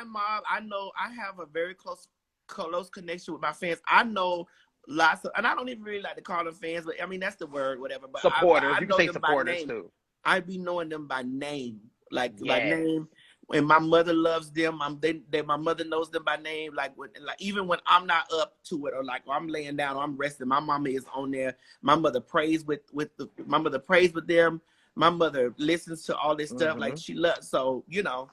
mom, I have a very close connection with my fans. I know lots of, and I don't even really like to call them fans, but I mean, that's the word, whatever. But supporters, I you can say supporters too. I be knowing them by name, by name. And my mother loves them. My mother knows them by name. Like even when I'm not up to it, or like I'm laying down or I'm resting, my mama is on there. My mother prays with them. My mother listens to all this stuff. Like she loves. So you know.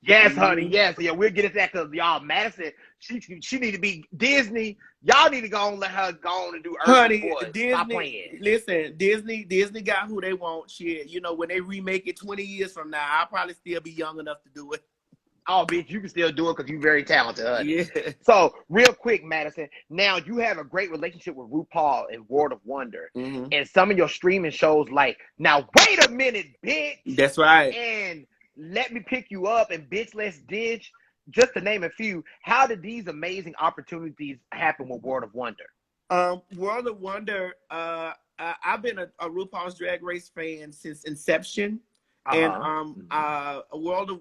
Yes, honey. Yes, yeah. We'll get into that because y'all, Madison, she need to be Disney. Y'all need to go on, let her go on and do Earth. Honey, Disney. Listen, Disney got who they want. Shit, you know, when they remake it 20 years from now, I'll probably still be young enough to do it. Oh, bitch, you can still do it because you're very talented, honey. Yeah. So, real quick, Madison. Now you have a great relationship with RuPaul and World of Wonder, and some of your streaming shows. Like, now wait a minute, bitch. That's right. And Let Me Pick You Up and Bitch Let's Ditch, just to name a few. How did these amazing opportunities happen with World of Wonder? World of Wonder, I've been a RuPaul's Drag Race fan since inception. And World of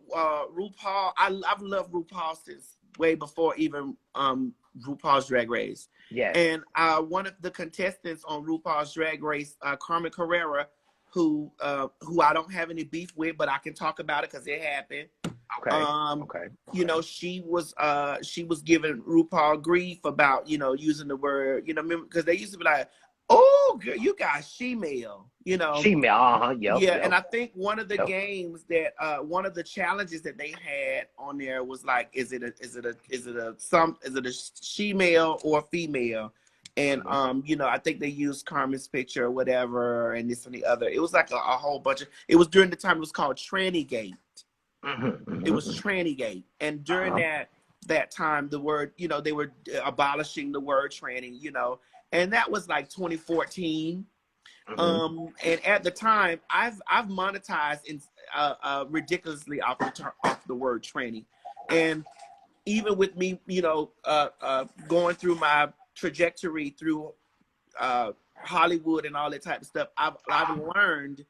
RuPaul, I've loved RuPaul since way before even RuPaul's Drag Race. Yeah. And one of the contestants on RuPaul's Drag Race, Carmen Carrera, who I don't have any beef with, but I can talk about it because it happened. Okay. You know, she was giving RuPaul grief about, you know, using the word, you know, because they used to be like, Oh, girl, you got she-mail, you know. She-mail, yep. Yeah, yep. and I think one of the games that one of the challenges that they had on there was like, is it a she-male or female? And you know, I think they used Carmen's picture or whatever, and this and the other. It was like a whole bunch of. It was during the time it was called Tranny-gate. It was Tranny-gate, and during that time, the word, you know, they were abolishing the word tranny, you know, and that was like 2014. And at the time, I've monetized in ridiculously off the word tranny, and even with me, you know, going through my trajectory through Hollywood and all that type of stuff, I've learned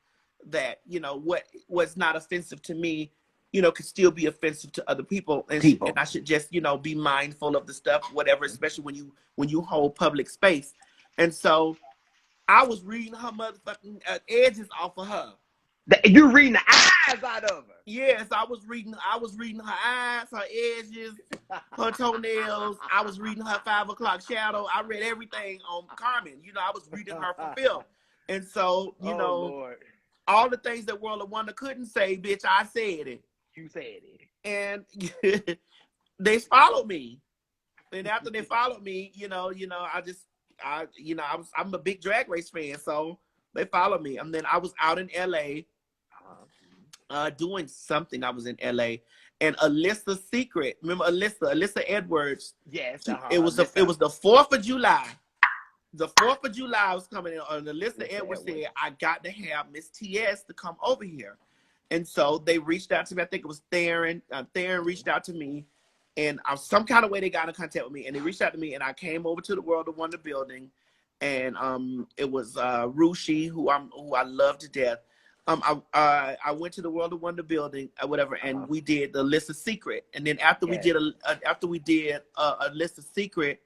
that, you know, what's not offensive to me, you know, could still be offensive to other people, and I should just, you know, be mindful of the stuff, whatever, especially when you hold public space. And so I was reading her motherfucking edges off of her. You reading the eyes out of her? Yes, I was reading her eyes, her edges, her toenails. I was reading her 5 o'clock shadow. I read everything on Carmen. You know, I was reading her for film. And so, you know, Lord, all the things that World of Wonder couldn't say, bitch, I said it. You said it. And they followed me. And after they followed me, you know, I'm a big Drag Race fan, so they followed me. And then I was out in LA doing something. I was in LA, and Alyssa's Secret. Remember Alyssa Edwards? Yes. It was the 4th of July. The 4th of July was coming in, and Alyssa Edwards said, I got to have Miss TS to come over here. And so they reached out to me. I think it was Theron. Theron reached out to me, and some kind of way they got in contact with me, and they reached out to me, and I came over to the World of Wonder building, and it was Rushi, who I love to death. I went to the World of Wonder building or whatever, and we did the List of Secret. And then after we did a List of Secret,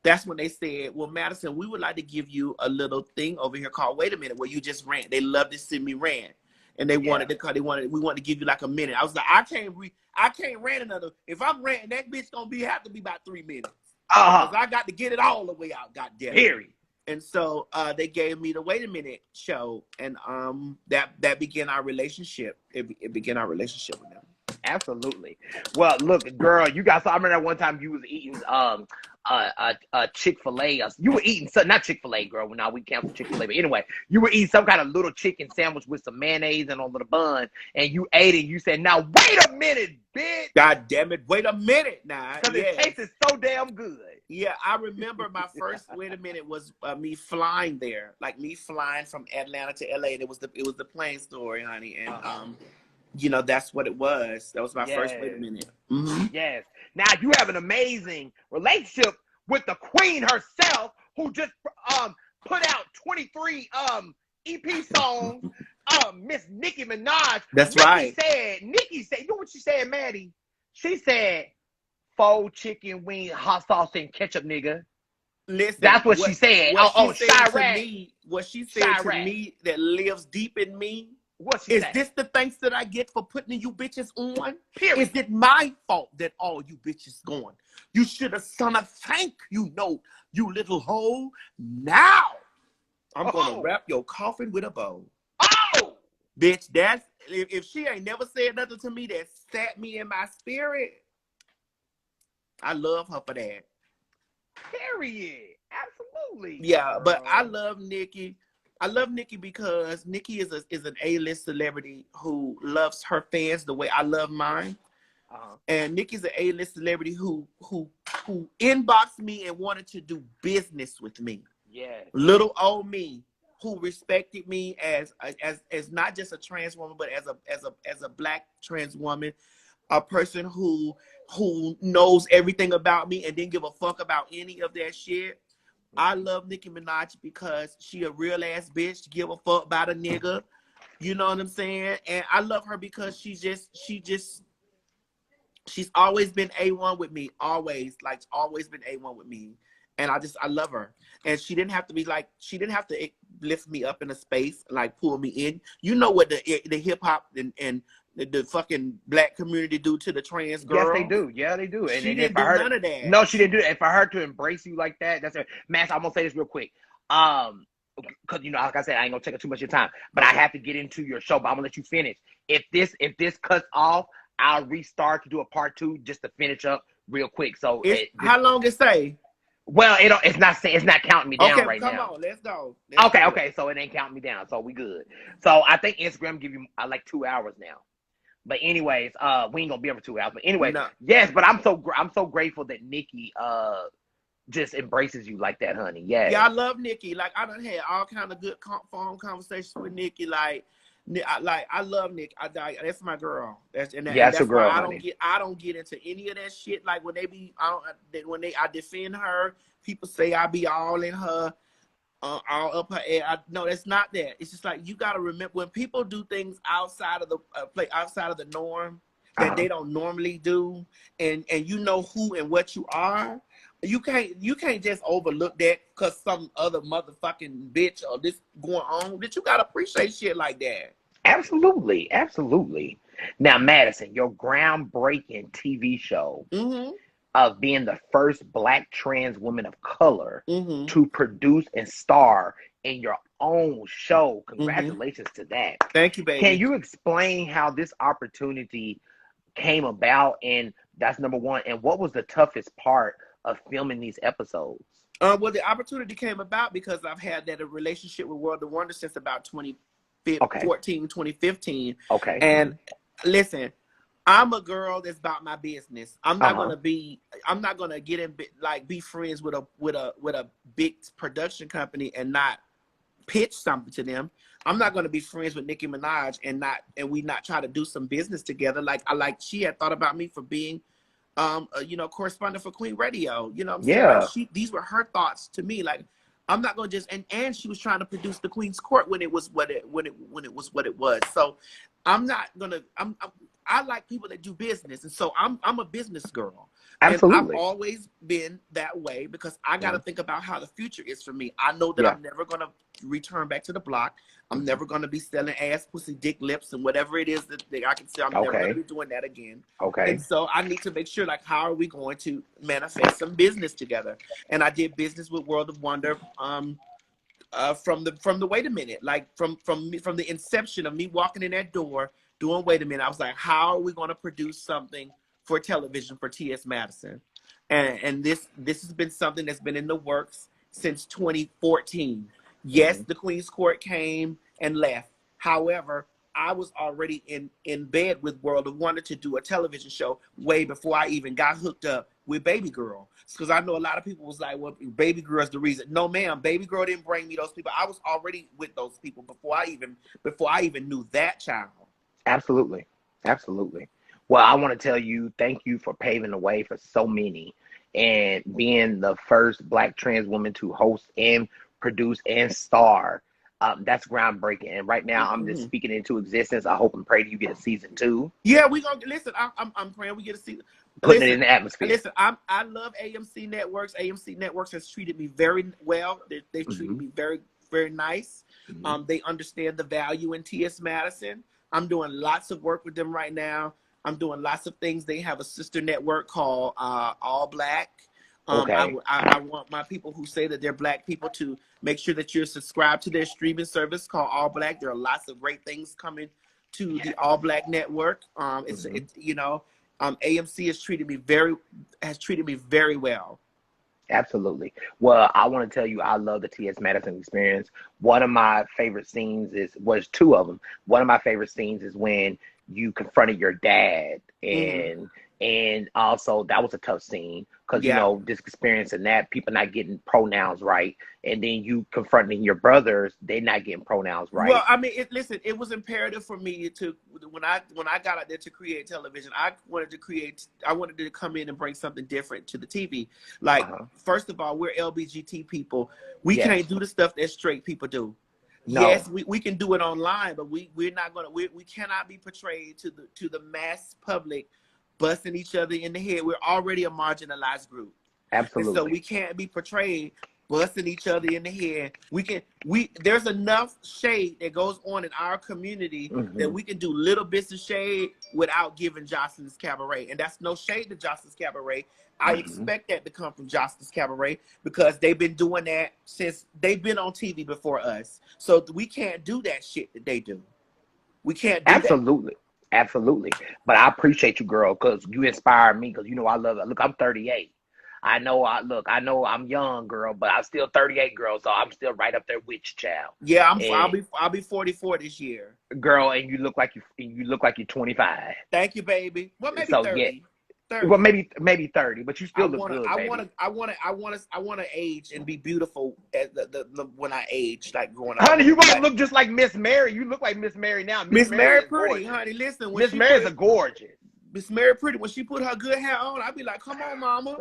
that's when they said, well, Madison, we would like to give you a little thing over here called Wait a Minute, where you just rant. They love to see me rant. And we wanted to give you like a minute. I was like, I can't rant another. If I'm ranting, that bitch gonna have to be about 3 minutes. Because I got to get it all the way out, goddamn. Period. And so they gave me the Wait a Minute show, and that began our relationship. It began our relationship with them. Absolutely. Well, look, girl, you guys. I remember that one time you was eating Chick-fil-A. You were eating not Chick-fil-A, girl. Now we canceled Chick-fil-A, but anyway, you were eating some kind of little chicken sandwich with some mayonnaise and on the bun, and you ate it. You said, "Now wait a minute, bitch! God damn it, wait a minute now!" Because it tasted so damn good. Yeah, I remember my first Wait a Minute was me flying there, like me flying from Atlanta to LA, and it was the plane story, honey, and you know, that's what it was. That was my first Wait a Minute. Yes. Now you have an amazing relationship with the queen herself, who just put out 23 EP songs. Miss Nicki Minaj. That's right. Nicki said, you know what she said, Maddie? She said, "Faux chicken wing, hot sauce and ketchup, nigga." Listen, that's what she said. What she said to me that lives deep in me. Is this the thanks that I get for putting you bitches on? Period. Is it my fault that all you bitches gone? You should have sung a thank you note, you little hoe. Now I'm gonna wrap your coffin with a bow. Oh, bitch, that's if she ain't never said nothing to me that sat me in my spirit. I love her for that. Period. Absolutely. Yeah, but I love Nicki. I love Nicki because Nicki is an A-list celebrity who loves her fans the way I love mine. And Nicki's an A-list celebrity who inboxed me and wanted to do business with me. Yeah. Little old me, who respected me as not just a trans woman, but as a Black trans woman, a person who knows everything about me and didn't give a fuck about any of that shit. I love Nicki Minaj because she a real ass bitch, give a fuck about a nigga. You know what I'm saying? And I love her because she's always been A1 with me. Always been A1 with me. And I love her. And she didn't have to lift me up in a space, like pull me in. You know what the hip hop and the fucking Black community do to the trans girl? Yes, they do. Yeah, they do. And she didn't do none of that. No, she didn't do it. And for her to embrace you like that, that's her. Mass, I'm gonna say this real quick. because like I said, I ain't gonna take up too much of your time, but I have to get into your show. But I'm gonna let you finish. If this cuts off, I'll restart to do a part 2 just to finish up real quick. So how long it say? Well, it's not counting me down right now. Okay, come on, let's go. Okay, so it ain't counting me down, so we good. So I think Instagram give you like 2 hours now. But anyways, we ain't gonna be over 2 hours. But anyways, yes. But I'm so grateful that Nikki just embraces you like that, honey. Yes. Yeah, I love Nikki. Like I done had all kind of good phone conversations with Nikki. Like I love Nikki. That's my girl. That's your girl. I don't get into any of that shit. Like when I defend her, people say I be all in her. All up her ass. No, that's not that. It's just like you got to remember when people do things outside of the outside of the norm that they don't normally do, and you know who and what you are. You can't just overlook that because some other motherfucking bitch or this going on. That you gotta appreciate shit like that. Absolutely. Now, Madison, your groundbreaking TV show. Of being the first Black trans woman of color to produce and star in your own show. Congratulations to that. Thank you, baby. Can you explain how this opportunity came about? And that's number one. And what was the toughest part of filming these episodes? Well, the opportunity came about because I've had that relationship with World of Wonder since about 2014, 2015. Okay. And listen, I'm a girl that's about my business. I'm not gonna get in be friends with a big production company and not pitch something to them. I'm not gonna be friends with Nicki Minaj and we not try to do some business together. She had thought about me for being correspondent for Queen Radio. You know what I'm saying? Like these were her thoughts to me. Like I'm not gonna just and she was trying to produce the Queen's Court when it was what it was. So I'm not gonna I like people that do business, and so I'm a business girl. Absolutely. And I've always been that way because I got to think about how the future is for me. I know that I'm never going to return back to the block. I'm never going to be selling ass, pussy, dick, lips, and whatever it is that I can say. I'm never going to be doing that again. Okay. And so I need to make sure, like, how are we going to manifest some business together? And I did business with World of Wonder from the wait a minute, like from the inception of me walking in that door, doing wait a minute. I was like, how are we going to produce something for television for T.S. Madison? And this has been something that's been in the works since 2014. Yes, the Queen's Court came and left. However, I was already in bed with World of Wonder to do a television show way before I even got hooked up with Baby Girl. Because I know a lot of people was like, well, Baby Girl is the reason. No, ma'am, Baby Girl didn't bring me those people. I was already with those people before I even knew that child. Absolutely. Well, I want to tell you, thank you for paving the way for so many and being the first Black trans woman to host and produce and star. That's groundbreaking. And right now, I'm just speaking into existence. I hope and pray that you get a season 2. Yeah, we gonna listen. I'm praying we get a season. Putting it in the atmosphere. Listen, I love AMC Networks. AMC Networks has treated me very well. They've treated me very, very nice. They understand the value in T.S. Madison. I'm doing lots of work with them right now. I'm doing lots of things. They have a sister network called All Black. I want my people who say that they're Black people to make sure that you're subscribed to their streaming service called All Black. There are lots of great things coming to the All Black network. AMC has treated me very well. Absolutely. Well, I want to tell you, I love the T.S. Madison experience. One of my favorite scenes was 2 of them. One of my favorite scenes is when you confronted your dad, and also that was a tough scene because just experiencing that, people not getting pronouns right, and then you confronting your brothers, they not getting pronouns right. Well, I mean, it was imperative for me to when I got out there to create television, I wanted to come in and bring something different to the TV. Like, first of all, we're LBGT people. We can't do the stuff that straight people do. No. Yes, we can do it online, but we cannot be portrayed to the mass public busting each other in the head. We're already a marginalized group. Absolutely. And so we can't be portrayed busting each other in the head. There's enough shade that goes on in our community that we can do little bits of shade without giving Jocelyn's Cabaret. And that's no shade to Jocelyn's Cabaret. I expect that to come from Jocelyn's Cabaret because they've been doing that since they've been on TV before us. So we can't do that shit that they do. We can't do Absolutely. that. Absolutely. But I appreciate you, girl, because you inspire me because, you know, I love it. Look, I'm 38. I know I'm young, girl, but I'm still 38, girl, so I'm still right up there with you, child. Yeah, I'll be 44 this year. Girl, and you look like you're 25. Thank you, baby. Well, maybe so, 30. Yeah. 30. Well, maybe 30, but you still look good, baby. I want to age and be beautiful at the when I age, like growing up. Honey, you gonna look just like Miss Mary. You look like Miss Mary now. Miss Mary pretty, honey. Listen, Miss Mary's a gorgeous. Miss Mary pretty. When she put her good hair on, I'd be like, "Come on, mama.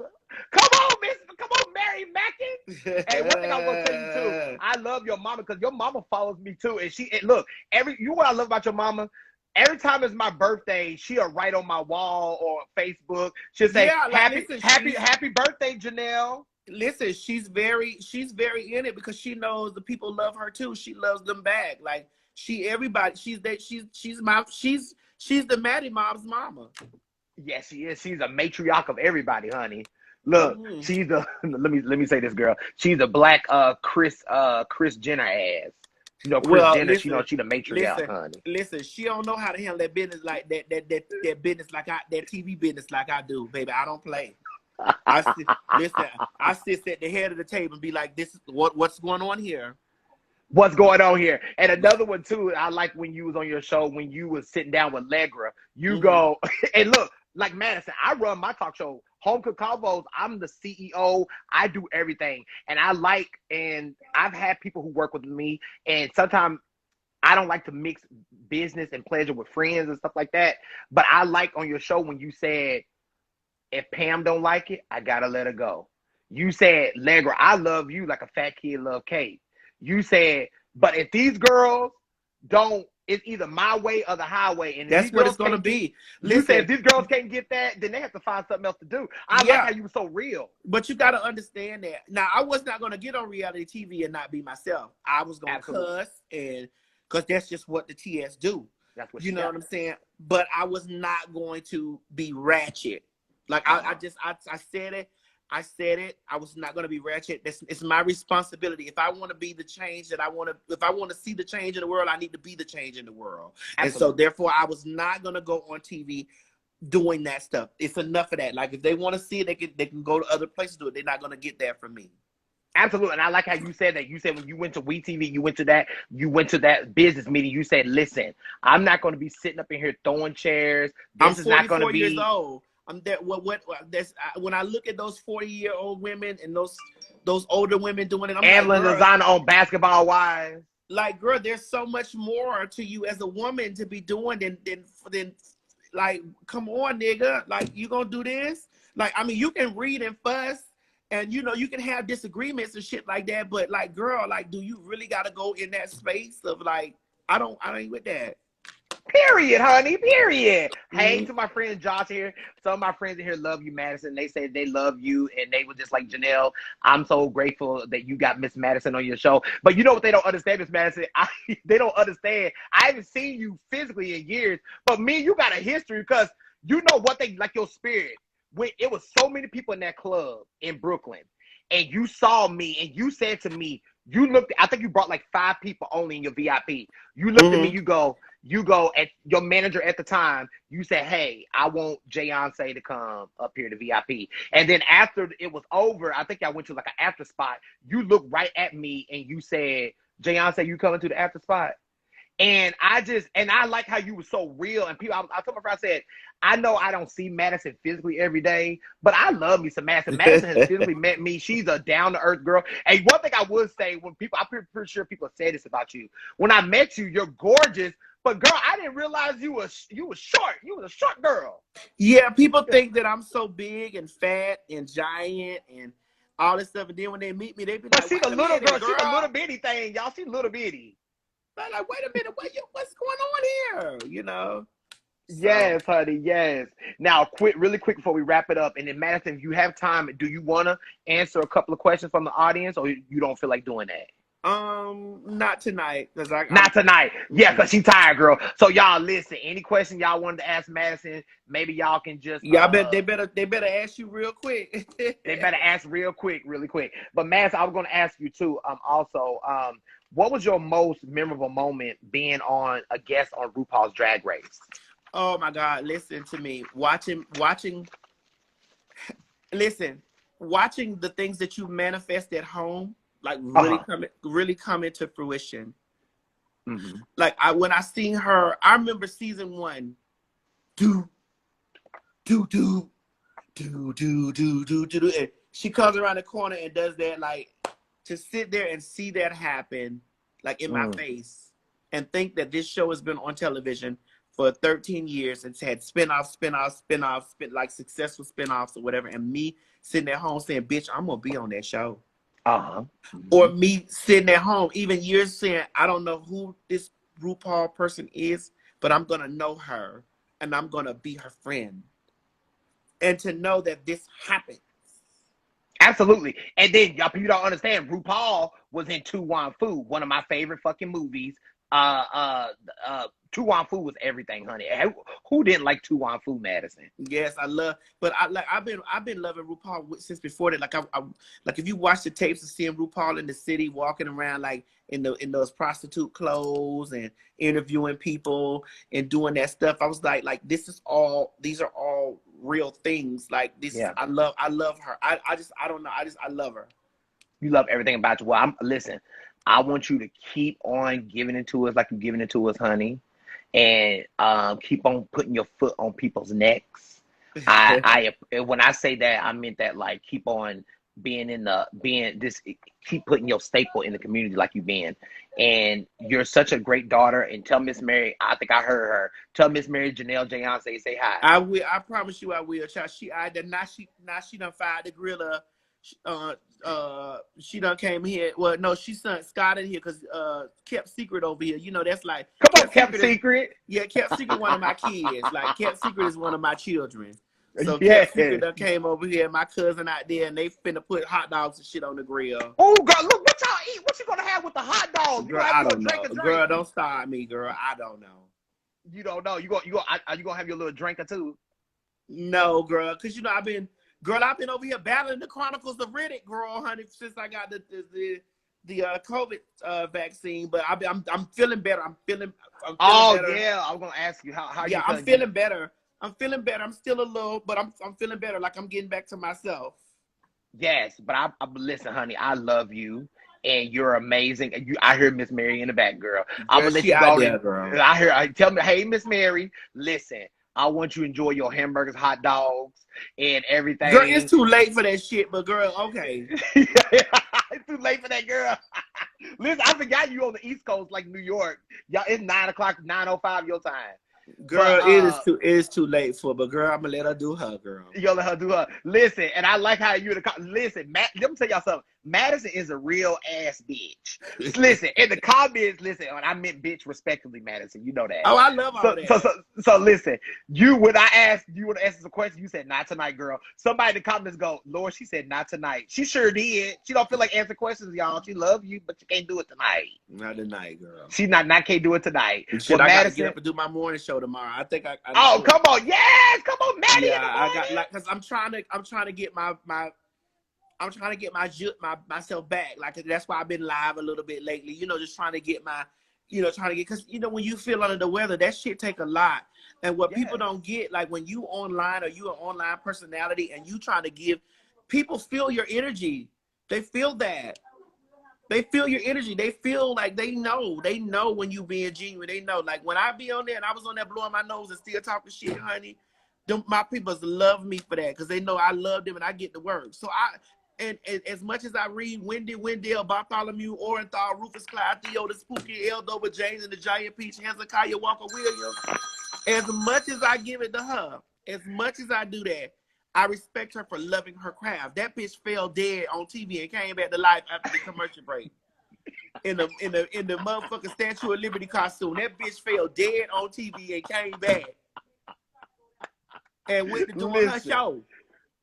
Come on, Mary Mackin." Hey, one thing I want to tell you too, I love your mama because your mama follows me too, and look, what I love about your mama. Every time it's my birthday, she'll write on my wall or Facebook. She'll say, happy birthday, Janelle. Listen, she's very in it because she knows the people love her too. She loves them back. Like she's the Maddie mom's mama. Yes, she is. She's a matriarch of everybody, honey. Look, she's the let me say this, girl. She's a black Chris Jenner ass. You know, Chris Jenner, listen, she the matriarch, honey. Listen, she don't know how to handle that business like that business like that TV business like I do, baby. I don't play. I sit at the head of the table and be like, this is what's going on here. What's going on here? And another one too, I like when you was on your show, when you was sitting down with Legra, you go, and look, like Madison, I run my talk show, Home Cook Convos, I'm the CEO, I do everything. And I've had people who work with me, and sometimes I don't like to mix business and pleasure with friends and stuff like that. But I like on your show when you said, if Pam don't like it, I gotta let her go. You said, Legra, I love you like a fat kid love cake. You said, but if these girls don't, it's either my way or the highway. And that's what it's going to be. Listen, you said if these girls can't get that, then they have to find something else to do. I like how you were so real. But you got to understand that. Now, I was not going to get on reality TV and not be myself. I was going to cuss, and because that's just what the TS do. That's what you know what I'm saying? But I was not going to be ratchet. Like, I said it. I said it. I was not going to be ratchet. It's my responsibility. If I want to be the change that if I want to see the change in the world, I need to be the change in the world. Absolutely. And so therefore, I was not going to go on TV doing that stuff. It's enough of that. Like if they want to see it, they can go to other places to do it. They're not going to get that from me. Absolutely. And I like how you said that. You said when you went to WeTV, you went to that business meeting, you said, listen, I'm not going to be sitting up in here throwing chairs. This is not going to be years old. I'm there. When I look at those 40-year-old women and those older women doing it, I'm Evelyn like, designer on Basketball Wives. Like, girl, there's so much more to you as a woman to be doing than like, come on, nigga. Like, you gonna do this? Like, I mean, you can read and fuss, and you know you can have disagreements and shit like that. But like, girl, like, do you really gotta go in that space of like, I ain't with that. Period, honey. Period. Hey, to my friend Josh here. Some of my friends in here love you, Madison. They say they love you, and they were just like, Janelle, I'm so grateful that you got Miss Madison on your show. But you know what they don't understand, Miss Madison? They don't understand. I haven't seen you physically in years, but me and you got a history because you know what they like your spirit. When it was so many people in that club in Brooklyn, and you saw me, and you said to me, you looked. I think you brought like 5 people only in your VIP. You looked at me. You go at your manager at the time. You said, "Hey, I want Jayonce to come up here to VIP." And then after it was over, I think I went to like an after spot. You looked right at me and you said, "Jayonce, you coming to the after spot?" And I like how you were so real. And people, I told my friend, I said, I know I don't see Madison physically every day, but I love me some Madison. Madison has physically met me. She's a down-to-earth girl. And one thing I would say, I'm pretty sure people say this about you. When I met you, you're gorgeous. But girl, I didn't realize you were short. You was a short girl. Yeah, people think that I'm so big and fat and giant and all this stuff. And then when they meet me, they be like, she's a little girl. She's a little bitty thing, y'all. She's little bitty. Like, wait a minute, what's going on here? You know? So Yes, honey, yes. Now, really quick before we wrap it up, and then Madison, if you have time, do you want to answer a couple of questions from the audience, or you don't feel like doing that? not tonight, because I'm Not tonight. Yeah, because she tired, girl. So y'all listen, any question y'all wanted to ask Madison, maybe y'all can just y'all they better ask you real quick. they better ask really quick. But Madison, I was gonna ask you too, also, what was your most memorable moment being on a guest on RuPaul's Drag Race? Oh my God, listen to me. Listen, watching the things that you manifest at home, like really come into fruition. Mm-hmm. Like when I seen her, I remember season 1. Do do do do do do do do, and she comes around the corner and does that. Like, to sit there and see that happen, like in my face, and think that this show has been on television for 13 years. It's had spinoffs, like successful spinoffs or whatever, and me sitting at home saying, "Bitch, I'm gonna be on that show." Or me sitting at home, even years saying, "I don't know who this RuPaul person is, but I'm gonna know her, and I'm gonna be her friend." And to know that this happened. Absolutely. And then y'all people don't understand, RuPaul was in Tu Wong Fu, one of my favorite fucking movies. Tu Wong Fu was everything, honey. Who didn't like Tu Wong Fu, Madison? Yes, I've been loving RuPaul since before that. Like like if you watch the tapes of seeing RuPaul in the city walking around like in those prostitute clothes and interviewing people and doing that stuff, I was like these are all real things. Like this Yeah. I love her. I don't know. I love her. You love everything about you. Well, listen, I want you to keep on giving it to us like you're giving it to us, honey. And keep on putting your foot on people's necks. When I say that, I meant that like keep on keep putting your staple in the community like you've been. And you're such a great daughter. And tell Miss Mary, I think I heard her. Tell Miss Mary Janelle Jayon say hi. I will. I promise you, I will. Child. She done fired the gorilla. She done came here. Well, no, she sent Scott in here because Kept Secret over here. You know, that's like come on, Kept Secret. Kept Secret one of my kids. Like Kept Secret is one of my children. So Yes. Kept Secret done came over here. My cousin out there, and they finna put hot dogs and shit on the grill. Oh, girl, look what y'all eat. What you gonna have with the hot dogs? Girl, I don't know. Girl, don't start me, girl. I don't know. You don't know. Are you gonna have your little drink or two? No, girl, because you know I've been over here battling the Chronicles of Riddick, girl, honey, since I got the COVID vaccine. But I'm feeling better. I'm feeling better. Yeah, I was gonna ask you how. Yeah, I'm feeling better. I'm feeling better. I'm still a little, but I'm feeling better. Like I'm getting back to myself. Yes, but I listen, honey. I love you. And you're amazing. I hear Miss Mary in the back, girl. I'm gonna let you go. There, girl. I tell me, hey, Miss Mary, listen. I want you to enjoy your hamburgers, hot dogs, and everything. Girl, it's too late for that shit, but girl, okay. It's too late for that, girl. Listen, I forgot you on the East Coast, like New York. Y'all, it's 9 o'clock, 9:05 your time. Girl, it is too late for, but girl, I'm gonna let her do her, girl. You gonna let her do her. Listen, and I like how listen, let me tell y'all something. Madison is a real ass bitch. Listen, in the comments, listen, and I meant bitch respectively, Madison. You know that. Oh, I love all that. So listen, when I asked you want to ask us a question, you said not tonight, girl. Somebody in the comments go, Lord, she said not tonight. She sure did. She don't feel like answering questions, y'all. She love you, but you can't do it tonight. Not tonight, girl. She not can't do it tonight. Shit, I gotta get up and do my morning show tomorrow. I think I oh, come on, yes, come on, Maddie. Yeah, I got like because I'm trying to get myself back. Like that's why I've been live a little bit lately. You know, just trying to get because you know when you feel under the weather, that shit take a lot. And what people don't get, like when you online or you an online personality and you trying to give, people feel your energy. They feel that. They feel your energy. They feel like they know when you being genuine. They know. Like when I be on there and I was on there blowing my nose and still talking shit, honey, my people love me for that because they know I love them and I get to work. So and as much as I read Wendy, Wendell, Bartholomew, Orenthal, Rufus Clyde, Theo, the Spooky, Eldover, James, and the Giant Peach, Hezekiah Walker Williams, as much as I give it to her, as much as I do that, I respect her for loving her craft. That bitch fell dead on TV and came back to life after the commercial break. In the motherfucking Statue of Liberty costume. That bitch fell dead on TV and came back. and went to doing her show.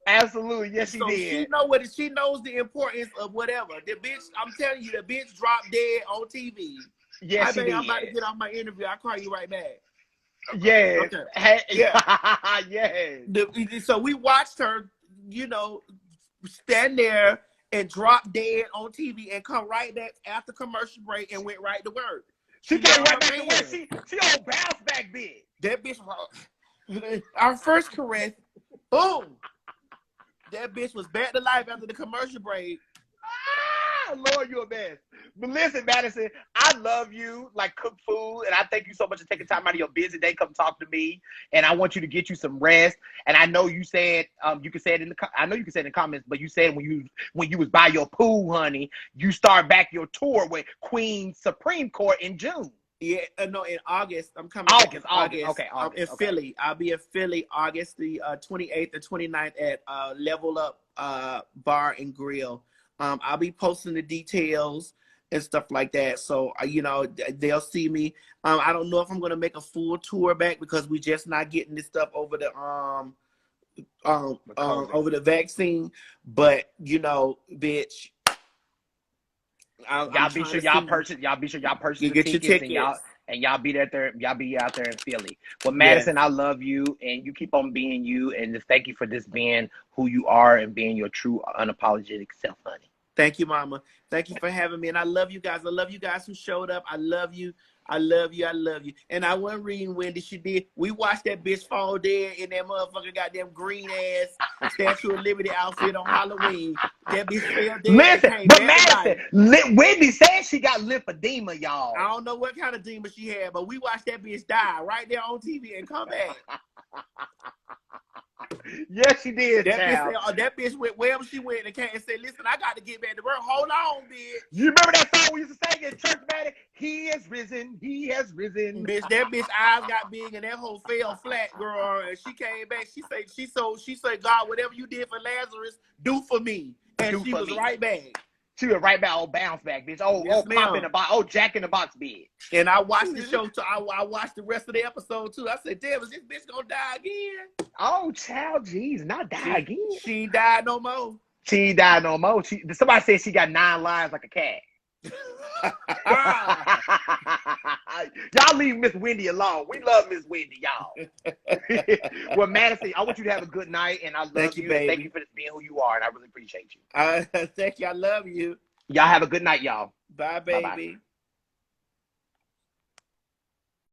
Absolutely, yes, she so did. She knows the importance of whatever. The bitch, I'm telling you, the bitch dropped dead on TV. Yes, she did. I'm about to get off my interview. I'll call you right back. Yes. Okay. Hey, yeah. Yes. So we watched her, stand there and drop dead on TV and come right back after commercial break and went right to work. She came right back to work. She on bounce back bitch. That bitch, our first caress, boom. That bitch was back to life after the commercial break. Lord, you're a mess. But listen, Madison, I love you, like cook food, and I thank you so much for taking time out of your busy day, come talk to me, and I want you to get you some rest. And I know you said, you can say it in the comments, but you said when you was by your pool, honey, you start back your tour with Queen Supreme Court in June. Yeah, no, in August. I'm coming August. Okay, I'm in Philly. I'll be in Philly August the 28th and 29th at Level Up Bar and Grill. I'll be posting the details and stuff like that. So, they'll see me. I don't know if I'm going to make a full tour back because we just not getting this stuff over the over the vaccine. But, bitch. Y'all be sure y'all purchase the get your tickets. And y'all be out there in Philly. Well, Madison, yes. I love you, and you keep on being you, and just thank you for this being who you are and being your true unapologetic self, honey. Thank you, Mama. Thank you for having me, and I love you guys. I love you guys who showed up. I love you. I love you. I love you. And I wasn't reading Wendy. She did. We watched that bitch fall dead in that motherfucking goddamn green ass Statue of Liberty outfit on Halloween. That bitch fell dead. Listen, but Madison, Wendy said she got lymphedema, y'all. I don't know what kind of demon she had, but we watched that bitch die right there on TV and come back. Yes, she did. That bitch went wherever she went and came and said, "Listen, I got to get back to work. Hold on, bitch." You remember that song we used to sing in church, man? He has risen. He has risen. Bitch, that bitch eyes got big and that whole fell flat, girl. And she came back. She said, "God, whatever you did for Lazarus, do for me." And she was right back. She was right back, bounce back, bitch. Pop in the box. Jack in the Box, bitch. And I watched the show, too. I watched the rest of the episode, too. I said, damn, is this bitch gonna die again? Oh, child, jeez, not die again. She ain't died no more. She ain't died no more. Somebody said she got 9 lives like a cat. Y'all leave Miss Wendy alone. We love Miss Wendy, y'all. Well, Madison, I want you to have a good night, and I love you. Baby. Thank you for being who you are, and I really appreciate you. Thank you. I love you. Y'all have a good night, y'all. Bye, baby. Bye-bye.